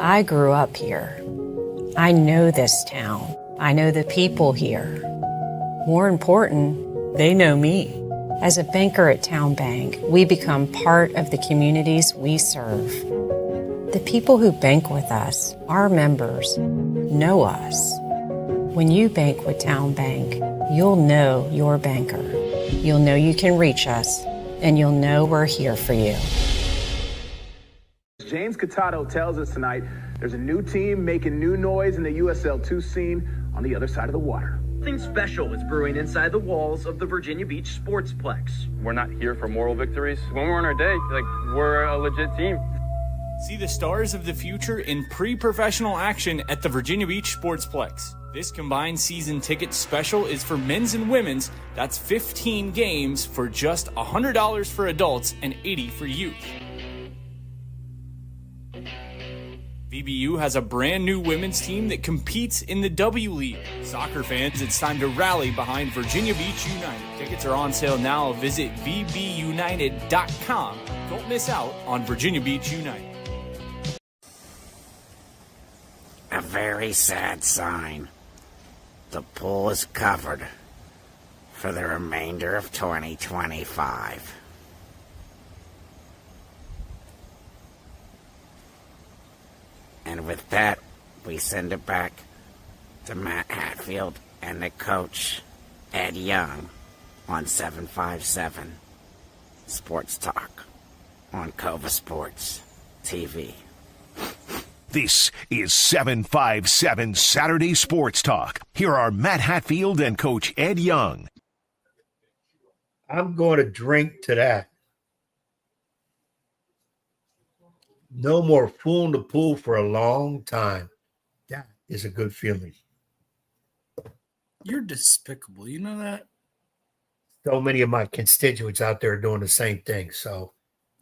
I grew up here. I know this town. I know the people here. More important, they know me. As a banker at Town Bank, we become part of the communities we serve. The people who bank with us, our members, know us. When you bank with Town Bank, you'll know your banker. You'll know you can reach us, and you'll know we're here for you. James Catato tells us tonight there's a new team making new noise in the USL2 scene on the other side of the water. Something special is brewing inside the walls of the Virginia Beach Sportsplex. We're not here for moral victories. When we're on our day, we're a legit team. See the stars of the future in pre-professional action at the Virginia Beach Sportsplex. This combined season ticket special is for men's and women's. That's 15 games for just $100 for adults and $80 for youth. VBU has a brand new women's team that competes in the W League. Soccer fans, it's time to rally behind Virginia Beach United. Tickets are on sale now. Visit vbunited.com. Don't miss out on Virginia Beach United. A very sad sign. The pool is covered for the remainder of 2025. And with that, we send it back to Matt Hatfield and the coach, Ed Young, on 757 Sports Talk on Cova Sports TV. This is 757 Saturday Sports Talk. Here are Matt Hatfield and Coach Ed Young. I'm going to drink to that. No more fooling the pool for a long time. That is a good feeling. You're despicable. You know that? So many of my constituents out there are doing the same thing. So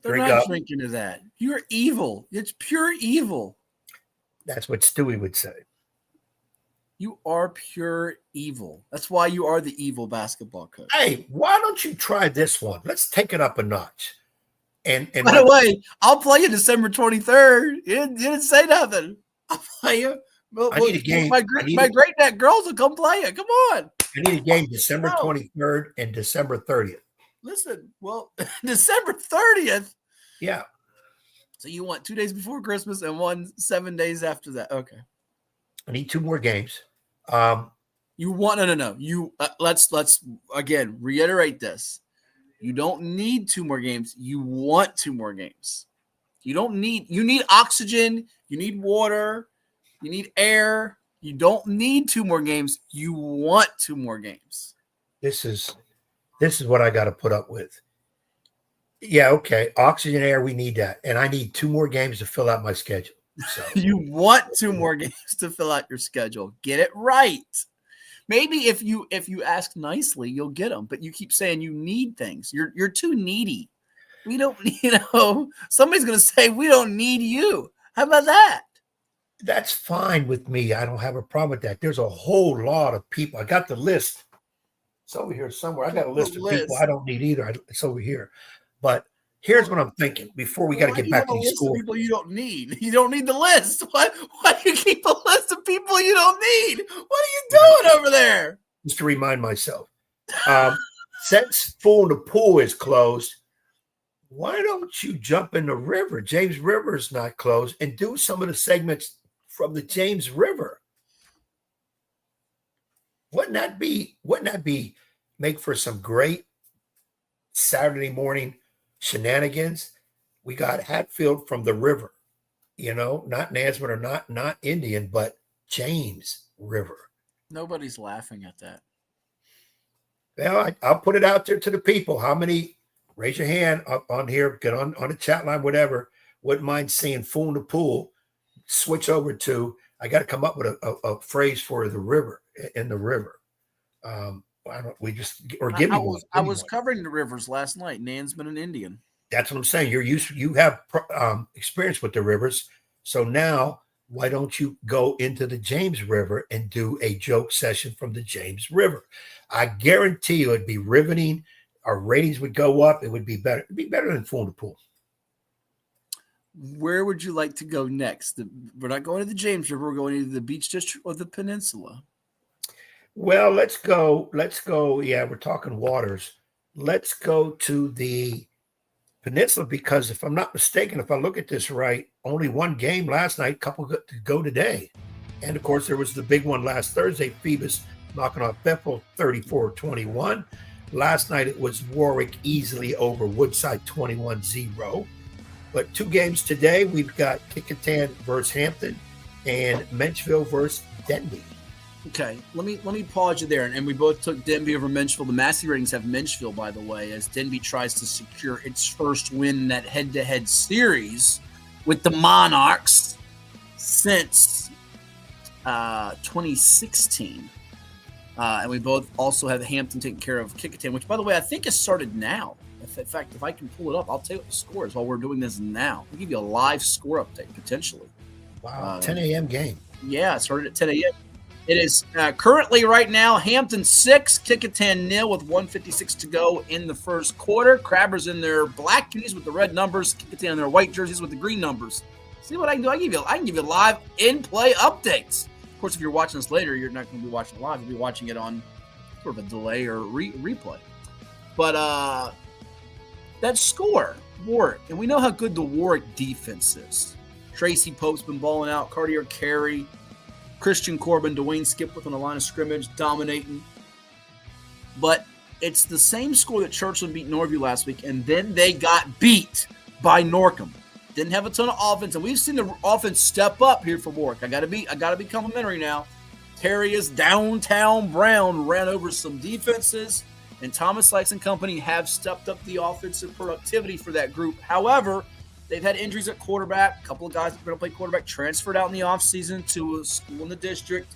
they're not drinking to that. You're evil. It's pure evil. That's what Stewie would say. You are pure evil. That's why you are the evil basketball coach. Hey, why don't you try this one? Let's take it up a notch. And by the way, I'll play you December 23rd. You didn't say nothing. I'll play you. I need a game. My great net girls will come play you. Come on. I need a game December 23rd and December 30th. Listen, well, December 30th. Yeah. So you want 2 days before Christmas and 7 days after that. Okay. I need 2 more games. You want no. You let's again reiterate this. You don't need 2 more games. You want 2 more games. You need oxygen. You need water. You need air. You don't need 2 more games. You want 2 more games. This is what I got to put up with. Yeah, okay. Oxygen, air, we need that. And I need 2 more games to fill out my schedule. So you want 2 more games to fill out your schedule. Get it right. Maybe if you ask nicely, you'll get them. But you keep saying you need things. You're too needy. We don't, somebody's going to say we don't need you. How about that? That's fine with me. I don't have a problem with that. There's a whole lot of people. I got the list. It's over here somewhere. I got a list of people I don't need either. It's over here. But here's what I'm thinking before we got to get back to these scores. People you don't need. You don't need the list. Why do you keep a list of people you don't need? What are you doing over there? Just to remind myself. Since the pool is closed, why don't you jump in the river? James River is not closed, and do some of the segments from the James River. Wouldn't that be make for some great Saturday morning shenanigans? We got Hatfield from the river, not Nansemond or not Indian, but James River. Nobody's laughing at that. Well, I'll put it out there to the people. How many, raise your hand up on here, get on the chat line, whatever, wouldn't mind seeing Fool in the Pool switch over to, I got to come up with a phrase for the river, in the river. I was covering the rivers last night, Nansemond and Indian. That's what I'm saying. You have experience with the rivers. So now why don't you go into the James River and do a joke session from the James River? I guarantee you it'd be riveting. Our ratings would go up. It would be better. It'd be better than Fool in the Pool. Where would you like to go next? We're not going to the James River. We're going to the Beach District or the Peninsula. Well, let's go. Yeah, we're talking waters. Let's go to the Peninsula because if I'm not mistaken, if I look at this right, only one game last night, couple to go today. And, of course, there was the big one last Thursday, Phoebus knocking off Bethel 34-21. Last night it was Warwick easily over Woodside 21-0. But 2 games today, we've got Kickintan versus Hampton and Menchville versus Denby. Okay, let me pause you there. And we both took Denby over Menchville. The Massey ratings have Menchville, by the way, as Denby tries to secure its first win in that head-to-head series with the Monarchs since 2016. And we both also have Hampton taking care of Kickintan, which, by the way, I think has started now. In fact, if I can pull it up, I'll tell you what the score is while we're doing this now. We'll give you a live score update, potentially. Wow, 10 a.m. game. Yeah, it started at 10 a.m. It is currently right now Hampton 6, Kickingham 0 with 1:56 to go in the first quarter. Crabbers in their black unis with the red numbers, Kickingham in their white jerseys with the green numbers. See what I can do? I can give you live in-play updates. Of course, if you're watching this later, you're not going to be watching it live. You'll be watching it on sort of a delay or replay. But that score, Warwick, and we know how good the Warwick defense is. Tracy Pope's been balling out, Cartier Carey, Christian Corbin, Dwayne Skipwith on the line of scrimmage, dominating. But it's the same score that Churchland beat Norview last week, and then they got beat by Norcom. Didn't have a ton of offense, and we've seen the offense step up here for Warwick. I gotta be complimentary now. Terrier's downtown Brown ran over some defenses, and Thomas Sykes and company have stepped up the offensive productivity for that group. However, they've had injuries at quarterback. A couple of guys that are going to play quarterback transferred out in the offseason to a school in the district,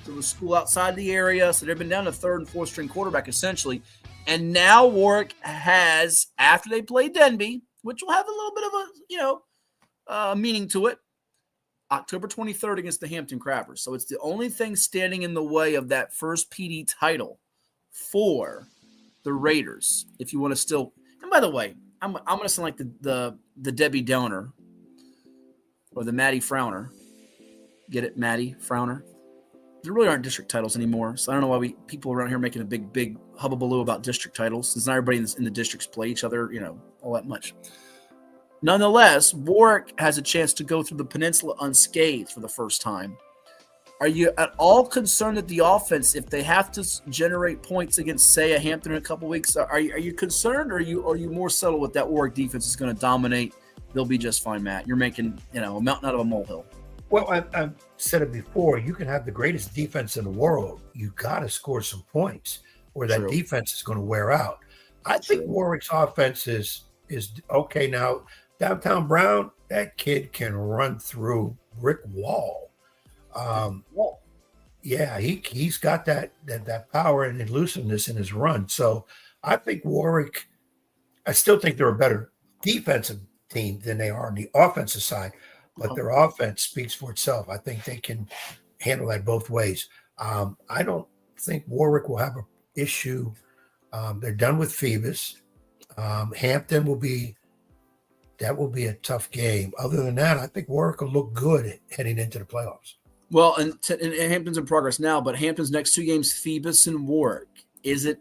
to a school outside the area. So they've been down to third and fourth string quarterback essentially. And now Warwick has, after they play Denby, which will have a little bit of a meaning to it, October 23rd against the Hampton Crabbers. So it's the only thing standing in the way of that first PD title for the Raiders. If you want to still, and by the way, I'm going to sound like the Debbie Downer or the Maddie Frowner. Get it, Maddie Frowner? There really aren't district titles anymore, so I don't know why people around here making a big hubbubaloo about district titles, since not everybody in the districts play each other, all that much. Nonetheless, Warwick has a chance to go through the peninsula unscathed for the first time. Are you at all concerned that the offense, if they have to generate points against, say, a Hampton in a couple weeks, are you concerned, or are you more settled with that Warwick defense is going to dominate? They'll be just fine, Matt. You're making a mountain out of a molehill. Well, I've said it before. You can have the greatest defense in the world. You got to score some points, or that defense is going to wear out. I think Warwick's offense is okay now. Downtown Brown, that kid can run through brick wall. Yeah, he's got that power and elusiveness in his run. So I think Warwick, I still think they're a better defensive team than they are on the offensive side, but their offense speaks for itself. I think they can handle that both ways. I don't think Warwick will have an issue. They're done with Phoebus. Hampton will be a tough game. Other than that, I think Warwick will look good heading into the playoffs. Well, and Hampton's in progress now, but Hampton's next two games, Phoebus and Warwick. Is it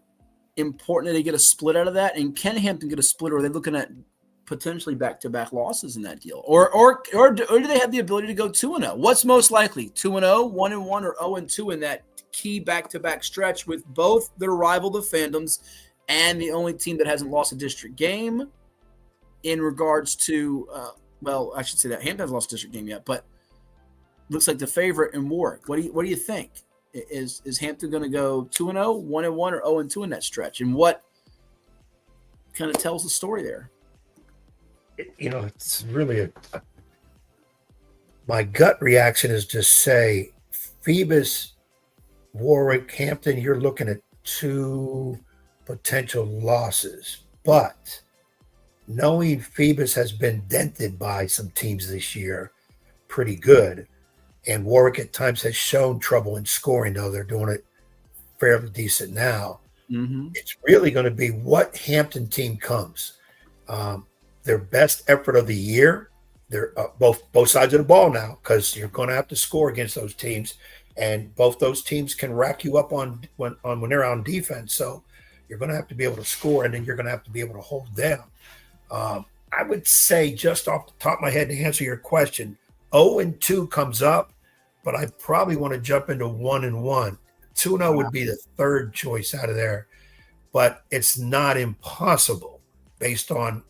important that they get a split out of that? And can Hampton get a split, or are they looking at potentially back-to-back losses in that deal? Or do they have the ability to go 2-0? What's most likely, 2-0, 1-1, or 0-2 in that key back-to-back stretch with both their rival, the Fandoms, and the only team that hasn't lost a district game in regards to, I should say that Hampton hasn't lost a district game yet, but looks like the favorite in Warwick. What do you think? Is Hampton going to go 2-0, 1-1, or 0-2 in that stretch? And what kind of tells the story there? It's really my gut reaction is to say Phoebus, Warwick, Hampton, you're looking at two potential losses. But knowing Phoebus has been dented by some teams this year pretty good, and Warwick at times has shown trouble in scoring, though they're doing it fairly decent now. Mm-hmm. It's really going to be what Hampton team comes. Their best effort of the year. They're both sides of the ball now, because you're going to have to score against those teams, and both those teams can rack you up when they're on defense. So you're going to have to be able to score, and then you're going to have to be able to hold them. I would say, just off the top of my head, to answer your question, 0-2 comes up, but I probably want to jump into 1-1. 2-0 would be the third choice out of there, but it's not impossible based on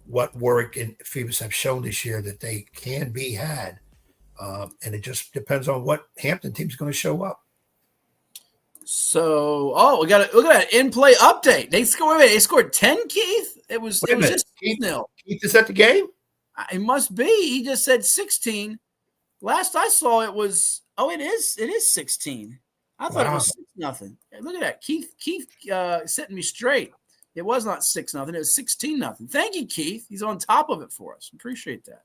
what Warwick and Phoebus have shown this year that they can be had. And it just depends on what Hampton team's going to show up. So, look at that in-play update. They scored 10, Keith. It was just Keith is at the game? It must be. He just said 16. Last I saw it was, it is 16. I thought it was 6-0. Look at that. Keith setting me straight. It was not 6-0. It was 16-0. Thank you, Keith. He's on top of it for us. Appreciate that.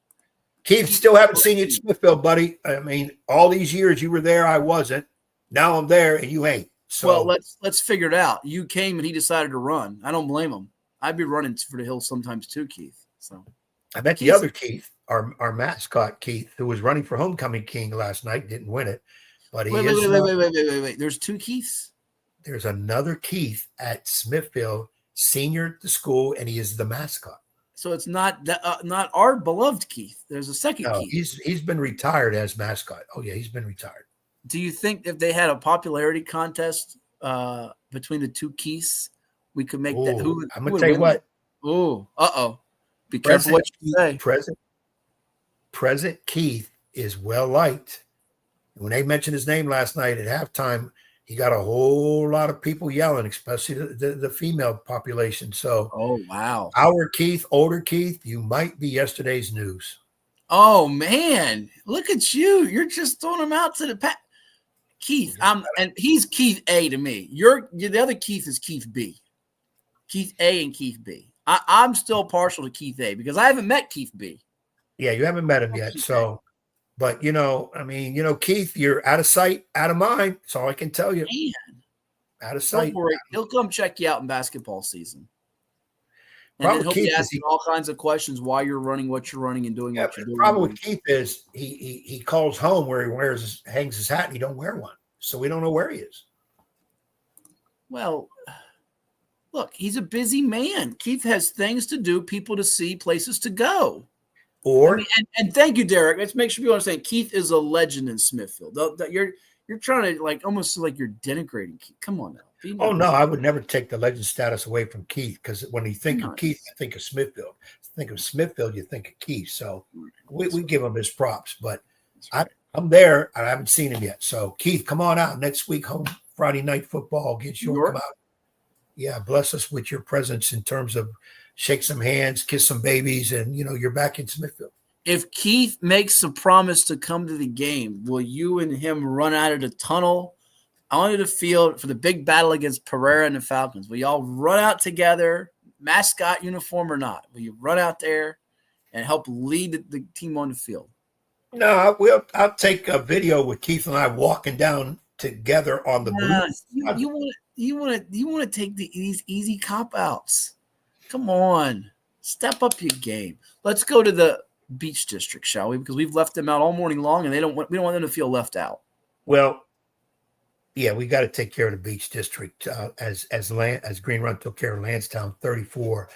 Keith, still haven't seen you at Smithfield, buddy. I mean, all these years you were there, I wasn't. Now I'm there, and you ain't. So well, let's figure it out. You came and he decided to run. I don't blame him. I'd be running for the hills sometimes too, Keith. So I bet the other Keith, our mascot Keith, who was running for homecoming king last night, didn't win it. But he wait. There's two Keiths. There's another Keith at Smithfield, senior at the school, and he is the mascot. So it's not our beloved Keith. There's a second Keith. He's been retired as mascot. Oh yeah, he's been retired. Do you think if they had a popularity contest between the two Keiths, we could make that? I'm gonna tell you what. Oh, be careful what you say. Present Keith is well liked. When they mentioned his name last night at halftime, he got a whole lot of people yelling, especially the female population. So, oh wow, our Keith, older Keith, you might be yesterday's news. Oh man, look at you! You're just throwing him out to the pack. Keith, and he's Keith A to me. The other Keith is Keith B. Keith A and Keith B. I'm still partial to Keith A because I haven't met Keith B. Yeah, you haven't met him yet. So, but Keith, you're out of sight, out of mind. That's all I can tell you. Man. Out of sight. Don't worry. He'll come check you out in basketball season. And then he'll be asking all kinds of questions why you're running, what you're running, and doing what you're doing. The problem with Keith is he calls home where he hangs his hat and he don't wear one. So we don't know where he is. Well, look, he's a busy man. Keith has things to do, people to see, places to go. And thank you, Derek. Let's make sure people understand Keith is a legend in Smithfield. You're trying to almost like you're denigrating Keith. Come on now. Oh, no, I would never take the legend status away from Keith because when you think of Keith, you think of Smithfield. Think of Smithfield, you think of Keith. So we give him his props. But I'm there. I haven't seen him yet. So, Keith, come on out next week, home Friday night football. Get you come out. Yeah, bless us with your presence in terms of shake some hands, kiss some babies, and, you're back in Smithfield. If Keith makes a promise to come to the game, will you and him run out of the tunnel onto the field for the big battle against Pereira and the Falcons? Will y'all run out together, mascot uniform or not? Will you run out there and help lead the team on the field? No, I'll take a video with Keith and I walking down together on the booth. You want to take these easy cop outs? Come on, step up your game. Let's go to the Beach District, shall we? Because we've left them out all morning long, and we don't want them to feel left out. Well, yeah, we got to take care of the Beach District as Green Run took care of Lansdowne 34-7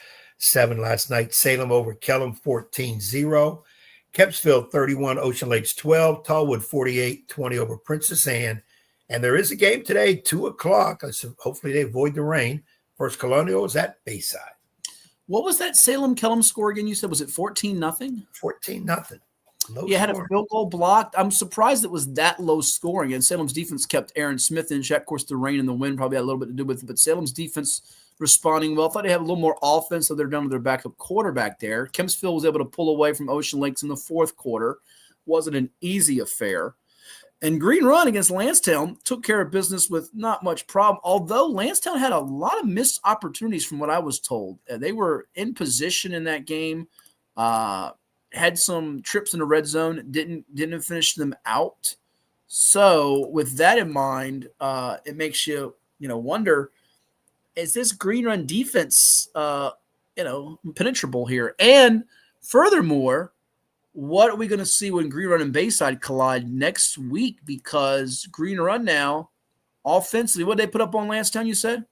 last night. Salem over Kellam 14-0. Kempsville 31, Ocean Lakes 12. Tallwood 48-20 over Princess Anne. And there is a game today, 2:00. So hopefully they avoid the rain. First Colonial is at Bayside. What was that Salem-Kellam score again? You said, was it 14-0? 14-0. You had a field goal blocked. I'm surprised it was that low scoring. And Salem's defense kept Aaron Smith in check. Of course, the rain and the wind probably had a little bit to do with it. But Salem's defense responding well. I thought they had a little more offense, so they're down to their backup quarterback there. Kempsville was able to pull away from Ocean Lakes in the fourth quarter. Wasn't an easy affair. And Green Run against Lansdowne took care of business with not much problem, although Lansdowne had a lot of missed opportunities from what I was told. They were in position in that game, had some trips in the red zone, didn't finish them out. So with that in mind, it makes you wonder, is this Green Run defense penetrable here? And furthermore, what are we going to see when Green Run and Bayside collide next week? Because Green Run now, offensively, what did they put up on Lansdowne, you said?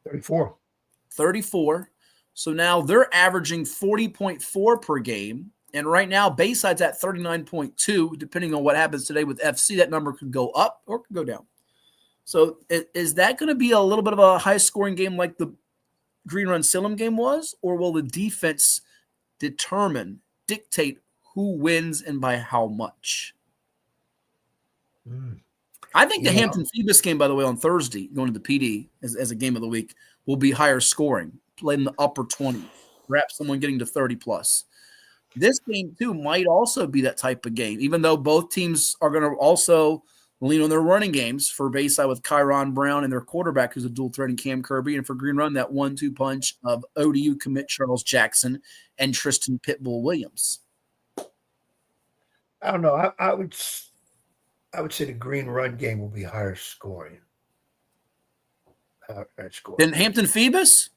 34. So now they're averaging 40.4 per game. And right now, Bayside's at 39.2. Depending on what happens today with FC, that number could go up or could go down. So is that going to be a little bit of a high-scoring game like the Green Run Salem game was? Or will the defense dictate who wins and by how much? I think the Hampton Phoebus game, by the way, on Thursday, going to the PD as a game of the week, will be higher scoring, played in the upper 20s, perhaps someone getting to 30+. This game, too, might also be that type of game, even though both teams are going to also lean on their running games for Bayside with Kyron Brown and their quarterback, who's a dual threat in Cam Kirby, and for Green Run, that 1-2 punch of ODU commit Charles Jackson and Tristan Pitbull Williams. I don't know. I would say the green run game will be higher scoring. Then Hampton Phoebus?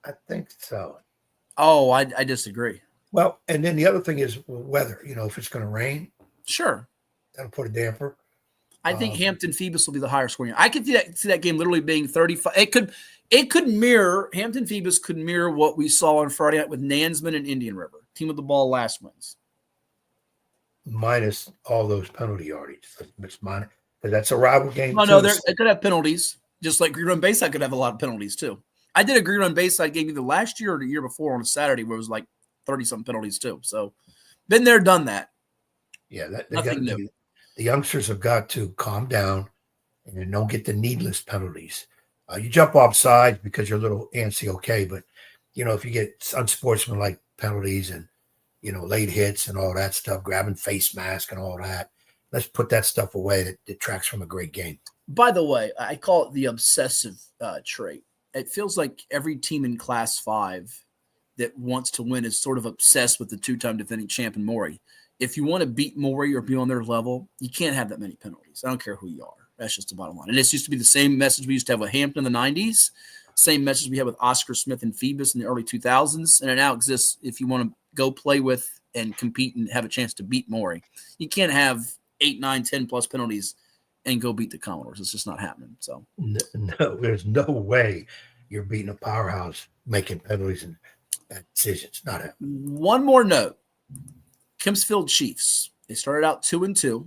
I think so. Oh, I disagree. Well, and then the other thing is weather. If it's going to rain, sure, that'll put a damper. I think Hampton Phoebus will be the higher scoring. I could see that game literally being 35. It could mirror Hampton Phoebus could mirror what we saw on Friday night with Nansemond and Indian River. Team with the ball last wins. Minus all those penalty yardage. Because that's a rival game. No, it could have penalties. Just like Green Run Bayside could have a lot of penalties too. I did a Green Run Bayside game either last year or the year before on a Saturday where it was like 30-something penalties too. So, been there, done that. Yeah, nothing new. The youngsters have got to calm down and don't get the needless penalties. You jump off sides because you're a little antsy, okay, but if you get unsportsmanlike penalties and late hits and all that stuff, grabbing face mask and all that, let's put that stuff away that detracts from a great game. By the way, I call it the obsessive trait. It feels like every team in Class 5 that wants to win is sort of obsessed with the two-time defending champion Maury. If you want to beat Maury or be on their level, you can't have that many penalties. I don't care who you are. That's just the bottom line. And this used to be the same message we used to have with Hampton in the 90s, same message we had with Oscar Smith and Phoebus in the early 2000s, and it now exists if you want to go play with and compete and have a chance to beat Maury. You can't have 8, 9, 10-plus penalties and go beat the Commodores. It's just not happening. So no, there's no way you're beating a powerhouse making penalties and bad decisions. Not happening. One more note. Kempsfield Chiefs. They started out 2-2.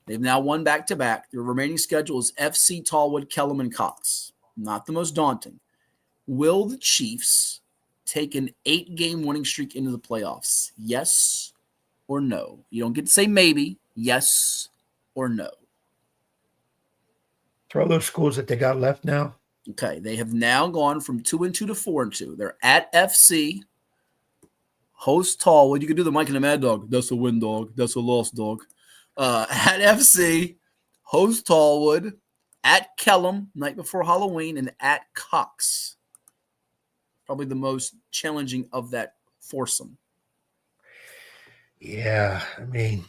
They've now won back-to-back. Their remaining schedule is FC Tallwood, Kellum, and Cox. Not the most daunting. Will the Chiefs take an 8-game winning streak into the playoffs? Yes or no? You don't get to say maybe. Yes or no? Throw those schools that they got left now. Okay, they have now gone from 2-2 to 4-2. They're at FC, host Tallwood. You can do the Mike and the Mad Dog. That's a win, dog. That's a loss, dog. At FC, host Tallwood, at Kellum, night before Halloween, and at Cox. Probably the most challenging of that foursome. Yeah, I mean.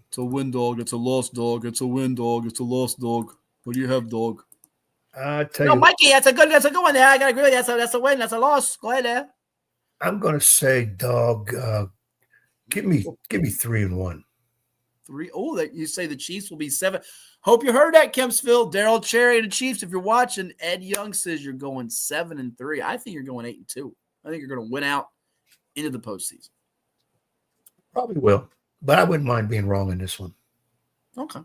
It's a win, dog. It's a loss, dog. It's a win, dog. It's a loss, dog. What do you have, dog? Tell you, Mikey, that's a good one there. I gotta agree with you. That's a win. That's a loss. Go ahead there. I'm gonna say, dog. Give me 3-1. 3. Oh, that you say the Chiefs will be 7. Hope you heard that, Kempsville. Daryl Cherry and the Chiefs. If you're watching, Ed Young says you're going 7-3. I think you're going 8-2. I think you're going to win out into the postseason. Probably will, but I wouldn't mind being wrong in this one. Okay.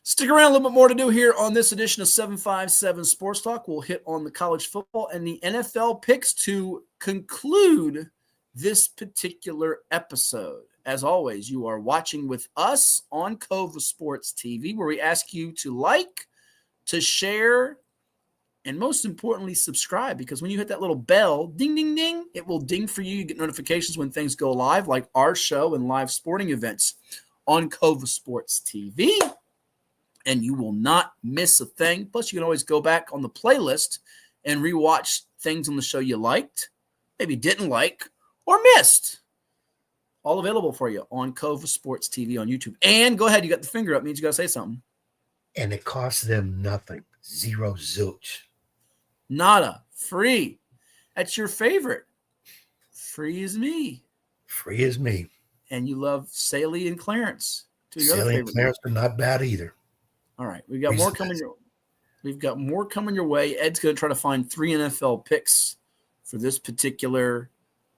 Stick around, a little bit more to do here on this edition of 757 Sports Talk. We'll hit on the college football and the NFL picks to conclude this particular episode. As always, you are watching with us on Cova Sports TV, where we ask you to like, to share, and most importantly, subscribe. Because when you hit that little bell, ding, ding, ding, it will ding for you. You get notifications when things go live, like our show and live sporting events on Cova Sports TV. And you will not miss a thing. Plus, you can always go back on the playlist and rewatch things on the show you liked, maybe didn't like, or missed. All available for you on Cova Sports TV on YouTube. And go ahead, you got the finger up, means you got to say something. And it costs them nothing. 0 zilch. Nada. Free. That's your favorite. Free is me. Free is me. And you love Saley and Clarence. Saley and Clarence are not bad either. All right. We've got more coming your way. Ed's going to try to find 3 NFL picks for this particular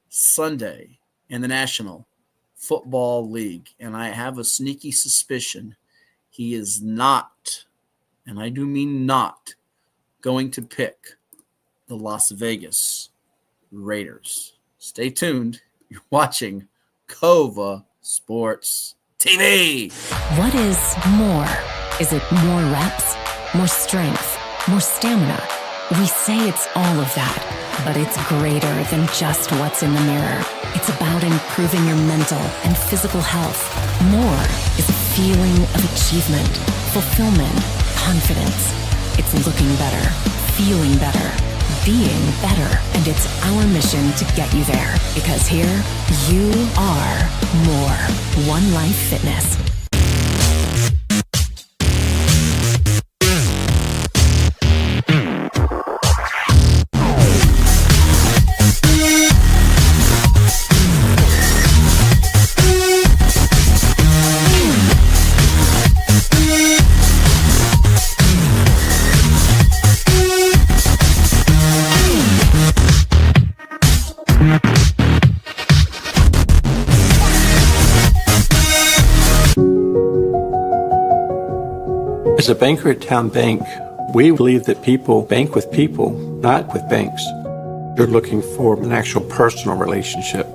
Sunday in the National Football League. And I have a sneaky suspicion he is not, and I do mean not, going to pick the Las Vegas Raiders. Stay tuned. You're watching Cova Sports TV. What is more? Is it more reps, more strength, more stamina? We say it's all of that, but it's greater than just what's in the mirror. It's about improving your mental and physical health. More is a feeling of achievement, fulfillment, confidence. It's looking better, feeling better, being better, and it's our mission to get you there. Because here, you are One Life Fitness. As a banker at Town Bank, we believe that people bank with people, not with banks. You're looking for an actual personal relationship,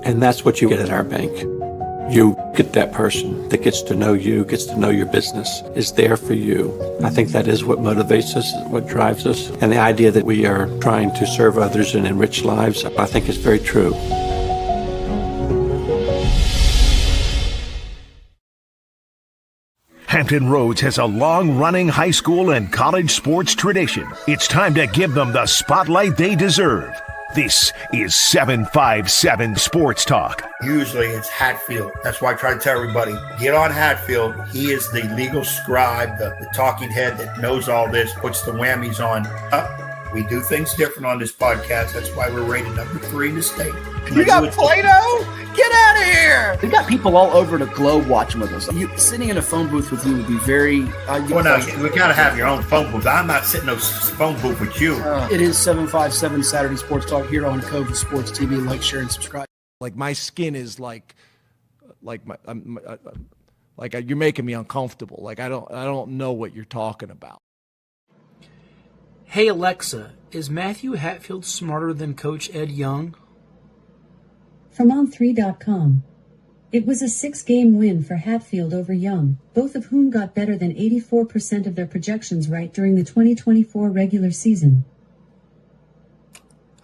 and that's what you get at our bank. You get that person that gets to know you, gets to know your business, is there for you. I think that is what motivates us, what drives us, and the idea that we are trying to serve others and enrich lives, I think is very true. Hampton Roads has a long-running high school and college sports tradition. It's time to give them the spotlight they deserve. This is 757 Sports Talk. Usually it's Hatfield. That's why I try to tell everybody, get on Hatfield. He is the legal scribe, the talking head that knows all this, puts the whammies on. We do things different on this podcast. That's why we're rated number 3 in the state. You got Play-Doh? Get out of here! We've got people all over the globe watching with us. Sitting in a phone booth with you would be very... we got to have your own phone booth. I'm not sitting in no phone booth with you. It is 757 Saturday Sports Talk here on Cova Sports TV. Like, share, and subscribe. Like, my skin is like you're making me uncomfortable. Like, I don't know what you're talking about. Hey Alexa, is Matthew Hatfield smarter than Coach Ed Young? From On3.com. It was a 6-game win for Hatfield over Young, both of whom got better than 84% of their projections right during the 2024 regular season.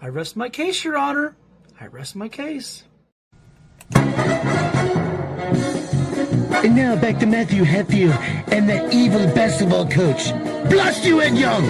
I rest my case, Your Honor. I rest my case. And now back to Matthew Hatfield and that evil basketball coach. Blast you, Ed Young!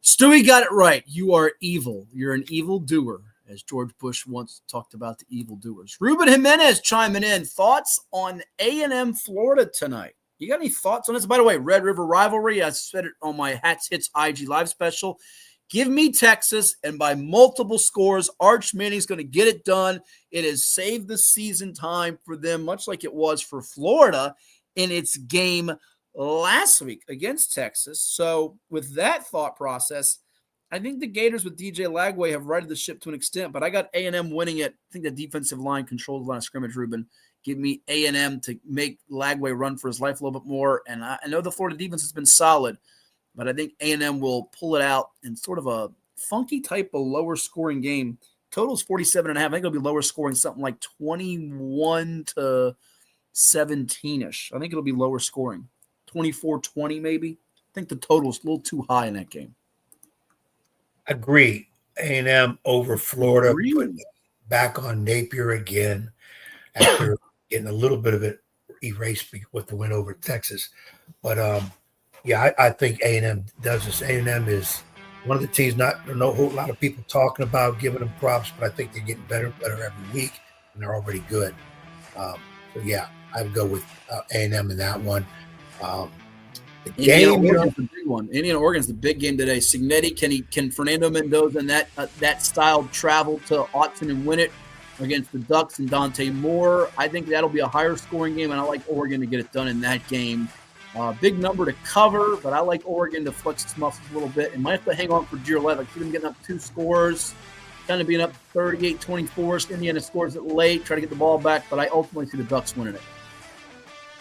Stewie got it right. You are evil. You're an evil doer, as George Bush once talked about the evil doers. Ruben Jimenez chiming in. Thoughts on A&M Florida tonight? You got any thoughts on this? By the way, Red River Rivalry, I said it on my Hats Hits IG Live special. Give me Texas, and by multiple scores, Arch Manning's going to get it done. It has saved the season time for them, much like it was for Florida in its game last week against Texas. So with that thought process, I think the Gators with DJ Lagway have righted the ship to an extent, but I got A&M winning it. I think the defensive line controlled the line of scrimmage, Ruben. Give me A&M to make Lagway run for his life a little bit more. And I know the Florida defense has been solid, but I think A&M will pull it out in sort of a funky type of lower scoring game. Total is 47.5. I think it'll be lower scoring, something like 21 to 17-ish. I think it'll be lower scoring, 24-20 maybe. I think the total is a little too high in that game. Agree. A&M over Florida. Put back on Napier again after getting a little bit of it erased with the win over Texas. But, I think A&M does this. A&M is one of the teams a whole lot of people talking about, giving them props, but I think they're getting better and better every week, and they're already good. I would go with A&M in that one. Indiana-Oregon's the big one. Indiana-Oregon's the big game today. Signetti, can Fernando Mendoza and that style travel to Autzen and win it against the Ducks and Dante Moore? I think that'll be a higher scoring game, and I like Oregon to get it done in that game. Big number to cover, but I like Oregon to flex its muscles a little bit. And might have to hang on for dear life. I see them getting up 2 scores, kind of being up 38-24. Indiana scores it late, try to get the ball back, but I ultimately see the Ducks winning it.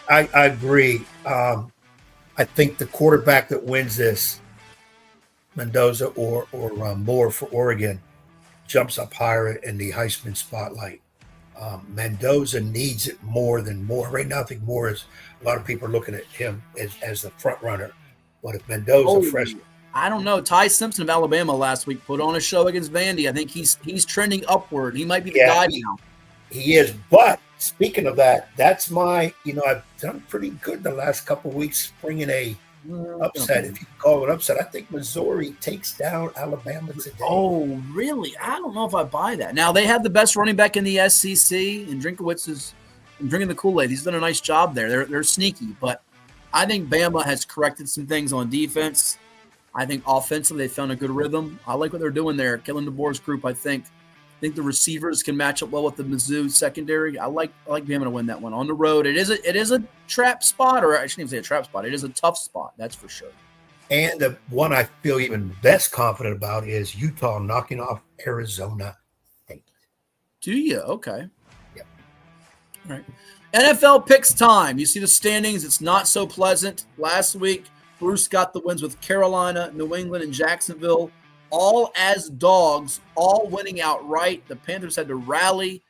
I agree. I think the quarterback that wins this, Mendoza or Moore for Oregon, jumps up higher in the Heisman spotlight. Mendoza needs it more than Moore. Right now, I think Moore is – a lot of people are looking at him as the front runner. But if Mendoza freshman – I don't know. Ty Simpson of Alabama last week put on a show against Vandy. I think he's trending upward. He might be the guy now. He is, but Speaking of that, that's my, I've done pretty good the last couple of weeks bringing a upset, if you can call it an upset. I think Missouri takes down Alabama today. Oh, really? I don't know if I buy that. Now, they have the best running back in the SEC, and Drinkowitz is drinking the Kool-Aid. He's done a nice job there. They're sneaky, but I think Bama has corrected some things on defense. I think offensively they found a good rhythm. I like what they're doing there. Kellen DeBoer's group, I think the receivers can match up well with the Mizzou secondary. I like Bama to win that one on the road. It is a trap spot, or I shouldn't even say a trap spot. It is a tough spot, that's for sure. And the one I feel even less confident about is Utah knocking off Arizona State. Do you? Okay. Yep. All right. NFL picks time. You see the standings. It's not so pleasant. Last week, Bruce got the wins with Carolina, New England, and Jacksonville, all as dogs, all winning outright. The Panthers had to rally.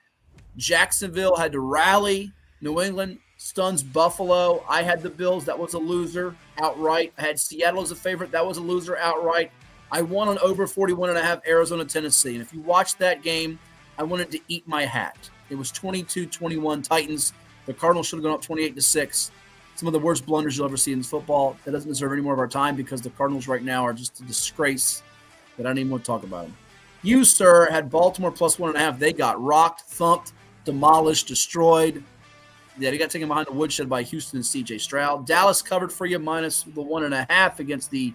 Jacksonville had to rally. New England stuns Buffalo. I had the Bills. That was a loser outright. I had Seattle as a favorite. That was a loser outright. I won on over 41.5 Arizona, Tennessee. And if you watched that game, I wanted to eat my hat. It was 22-21 Titans. The Cardinals should have gone up 28-6. Some of the worst blunders you'll ever see in football. That doesn't deserve any more of our time because the Cardinals right now are just a disgrace that I don't even want to talk about them. You, sir, had Baltimore plus 1.5. They got rocked, thumped, demolished, destroyed. Yeah, they got taken behind the woodshed by Houston and C.J. Stroud. Dallas covered for you minus the 1.5 against the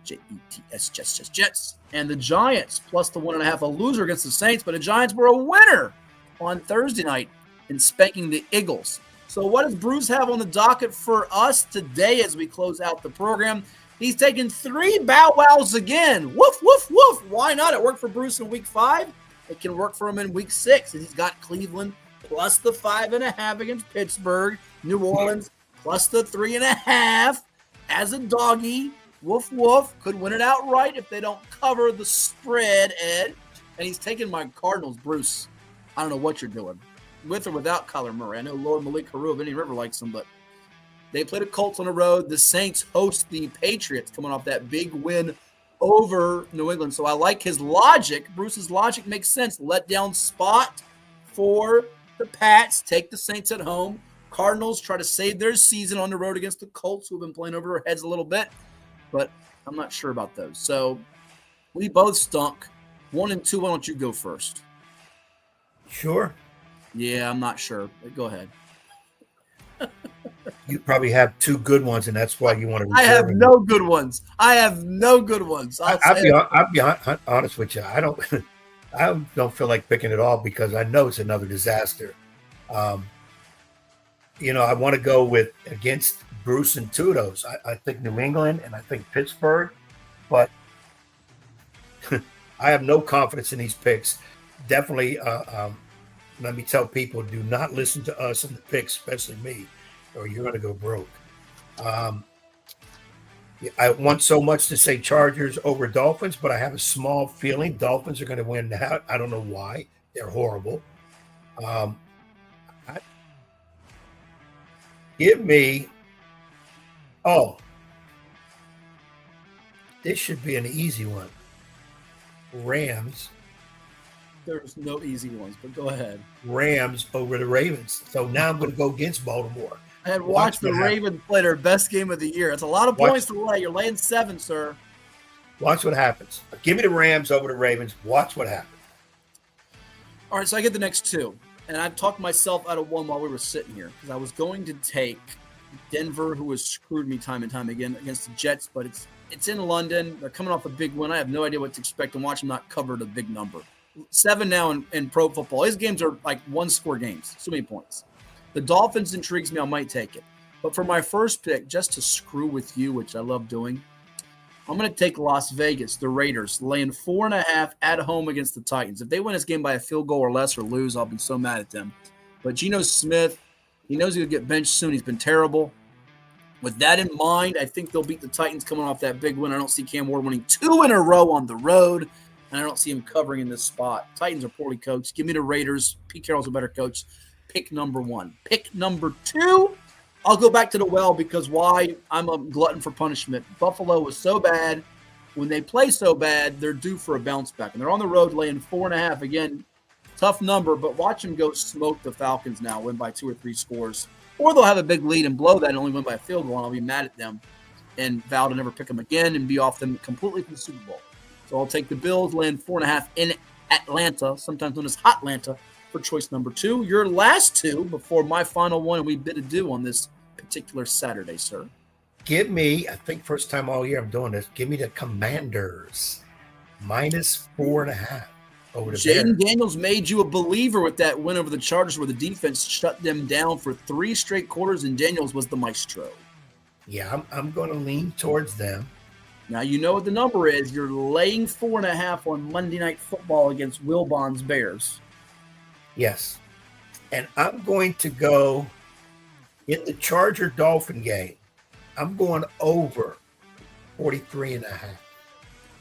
Jets. And the Giants plus the 1.5, a loser against the Saints. But the Giants were a winner on Thursday night in spanking the Eagles. So what does Bruce have on the docket for us today as we close out the program? He's taking 3 bow wows again. Woof, woof, woof. Why not? It worked for Bruce in week 5. It can work for him in week 6. And he's got Cleveland plus the 5.5 against Pittsburgh. New Orleans plus the 3.5 as a doggy. Woof, woof. Could win it outright if they don't cover the spread, Ed. And he's taking my Cardinals, Bruce. I don't know what you're doing, with or without Kyler Murray. I know Lord Malik Heru of Indian River likes him, but they play the Colts on the road. The Saints host the Patriots coming off that big win over New England. So I like his logic. Bruce's logic makes sense. Let down spot for the Pats. Take the Saints at home. Cardinals try to save their season on the road against the Colts, who have been playing over their heads a little bit, but I'm not sure about those. So we both stunk. 1 and 2, why don't you go first? Sure. Yeah, I'm not sure. Go ahead. You probably have 2 good ones, and that's why you want to reserve I have them. no good ones. I'll be honest with you. I don't feel like picking it all because I know it's another disaster. I want to go with against Bruce and 2 of those. I think New England and I think Pittsburgh, but I have no confidence in these picks. Definitely, let me tell people, do not listen to us in the picks, especially me, or you're going to go broke. I want so much to say Chargers over Dolphins, but I have a small feeling Dolphins are going to win that. I don't know why. They're horrible. Give me – this should be an easy one. Rams. There's no easy ones, but go ahead. Rams over the Ravens. So now I'm going to go against Baltimore. I had watched the Ravens play their best game of the year. It's a lot of points to lay. You're laying 7, sir. Watch what happens. Give me the Rams over the Ravens. Watch what happens. All right, so I get the next 2. And I've talked myself out of one while we were sitting here because I was going to take Denver, who has screwed me time and time again against the Jets, but it's in London. They're coming off a big win. I have no idea what to expect and watch them not cover a big number. 7 now in pro football. His games are like 1-score games. So many points. The Dolphins intrigues me. I might take it. But for my first pick, just to screw with you, which I love doing, I'm going to take Las Vegas, the Raiders, laying 4.5 at home against the Titans. If they win this game by a field goal or less or lose, I'll be so mad at them. But Geno Smith, he knows he'll get benched soon. He's been terrible. With that in mind, I think they'll beat the Titans coming off that big win. I don't see Cam Ward winning 2 in a row on the road, and I don't see him covering in this spot. Titans are poorly coached. Give me the Raiders. Pete Carroll's a better coach. Pick number 1. Pick number 2, I'll go back to the well because why? I'm a glutton for punishment. Buffalo was so bad. When they play so bad, they're due for a bounce back. And they're on the road laying 4.5. Again, Tough number, but watch them go smoke the Falcons now, win by 2 or 3 scores. Or they'll have a big lead and blow that and only win by a field goal, and I'll be mad at them and vow to never pick them again and be off them completely from the Super Bowl. So I'll take the Bills, land 4.5 in Atlanta, sometimes known as Hotlanta, for choice number 2. Your last 2 before my final one, and we bid adieu on this particular Saturday, sir. Give me, I think first time all year I'm doing this, give me the Commanders, minus 4.5 over the Bears. Jaden Daniels made you a believer with that win over the Chargers where the defense shut them down for 3 straight quarters, and Daniels was the maestro. Yeah, I'm going to lean towards them. Now, you know what the number is. You're laying 4.5 on Monday Night Football against Wilbon's Bears. Yes. And I'm going to go in the Charger-Dolphin game. I'm going over 43.5.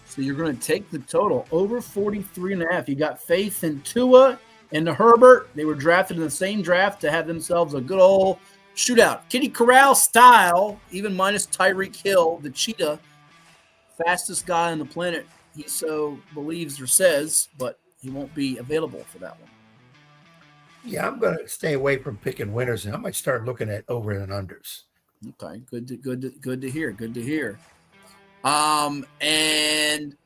So you're going to take the total over 43.5. You got faith in Tua and the Herbert. They were drafted in the same draft to have themselves a good old shootout. Kitty Corral style, even minus Tyreek Hill, the cheetah, fastest guy on the planet. He so believes or says, but he won't be available for that one. Yeah, I'm going to stay away from picking winners, and I might start looking at over and unders. Okay, good to hear. Good to hear. And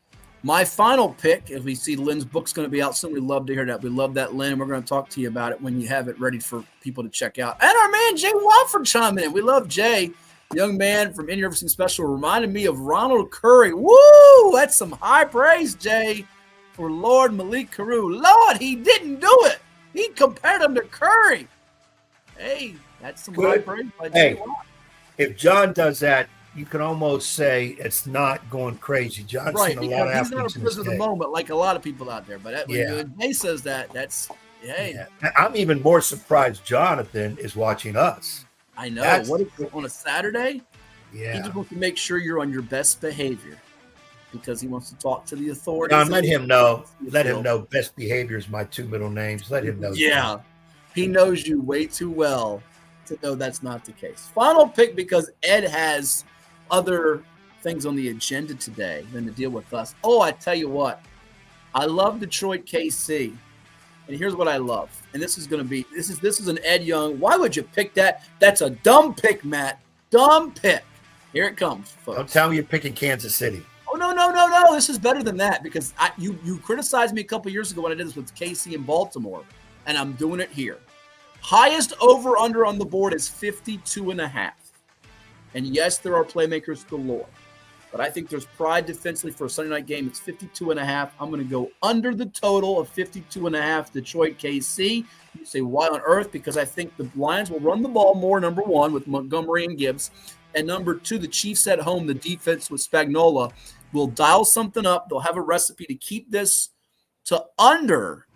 my final pick, as we see Lynn's book's going to be out soon, we love to hear that. We love that, Lynn. We're going to talk to you about it when you have it ready for people to check out. And our man Jay Watford chiming in. We love Jay, young man from In Your Everything Special, reminded me of Ronald Curry. Woo! That's some high praise, Jay, for Lord Malik Heru. Lord, he didn't do it. He compared him to Curry. Hey, that's some high praise by Jay Watt. If John does that, you can almost say it's not going crazy. John's seen a lot of athletes. He's not a prisoner of the moment like a lot of people out there. But when Jay says that, that's Yeah. I'm even more surprised Jonathan is watching us. I know. What if on a Saturday? Yeah. He just wants to make sure you're on your best behavior because he wants to talk to the authorities. John, let him know. Let him know best behavior is my 2 middle names. Let him know. Yeah. He knows you way too well to know that's not the case. Final pick, because Ed has other things on the agenda today than to deal with us. Oh, I tell you what. I love Detroit KC. And here's what I love. And this is going to be, this is an Ed Young. Why would you pick that? That's a dumb pick, Matt. Dumb pick. Here it comes, folks. Don't tell me you're picking Kansas City. Oh, no. This is better than that because you criticized me a couple years ago when I did this with KC in Baltimore, and I'm doing it here. Highest over-under on the board is 52.5. And yes, there are playmakers galore. But I think there's pride defensively for a Sunday night game. It's 52.5. I'm going to go under the total of 52.5 Detroit KC. You say, why on earth? Because I think the Lions will run the ball more, number one, with Montgomery and Gibbs. And number two, the Chiefs at home, the defense with Spagnuolo, will dial something up. They'll have a recipe to keep this to under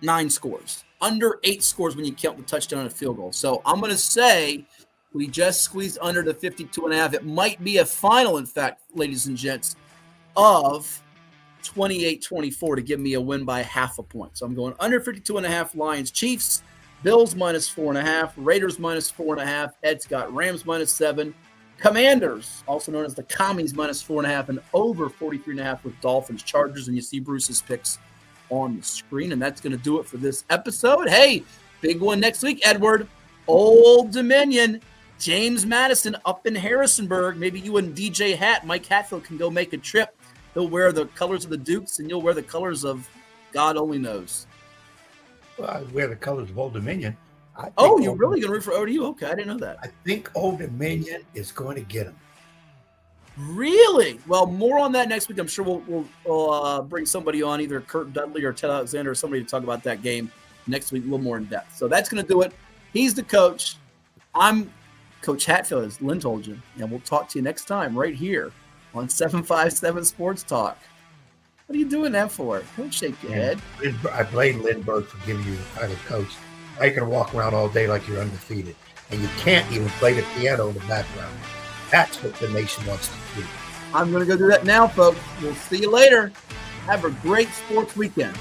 9 scores. Under 8 scores when you count the touchdown and field goal. So I'm going to say we just squeezed under the 52.5. It might be a final, in fact, ladies and gents, of 28-24 to give me a win by half a point. So I'm going under 52.5 Lions, Chiefs, Bills minus 4.5, Raiders minus 4.5, Ed's got Rams minus 7, Commanders, also known as the Commies, minus 4.5, and over 43.5 with Dolphins, Chargers, and you see Bruce's picks on the screen, and that's going to do it for this episode. Hey, big one next week, Edward. Old Dominion, James Madison up in Harrisonburg. Maybe you and DJ Mike Hatfield can go make a trip. He'll wear the colors of the Dukes, and you'll wear the colors of God only knows. Well, I wear the colors of Old Dominion. Oh, you're really going to root for ODU? Okay, I didn't know that. I think Old Dominion is going to get them. Really? Well, more on that next week. I'm sure we'll bring somebody on, either Kurt Dudley or Ted Alexander or somebody to talk about that game next week a little more in depth. So that's going to do it. He's the coach. I'm Coach Hatfield, as Lynn told you. And we'll talk to you next time right here on 757 Sports Talk. What are you doing that for? Don't shake your head. I blame Lindbergh for giving you the title coach. Now you're going to walk around all day like you're undefeated. And you can't even play the piano in the background. That's what the nation wants to do. I'm going to go do that now, folks. We'll see you later. Have a great sports weekend.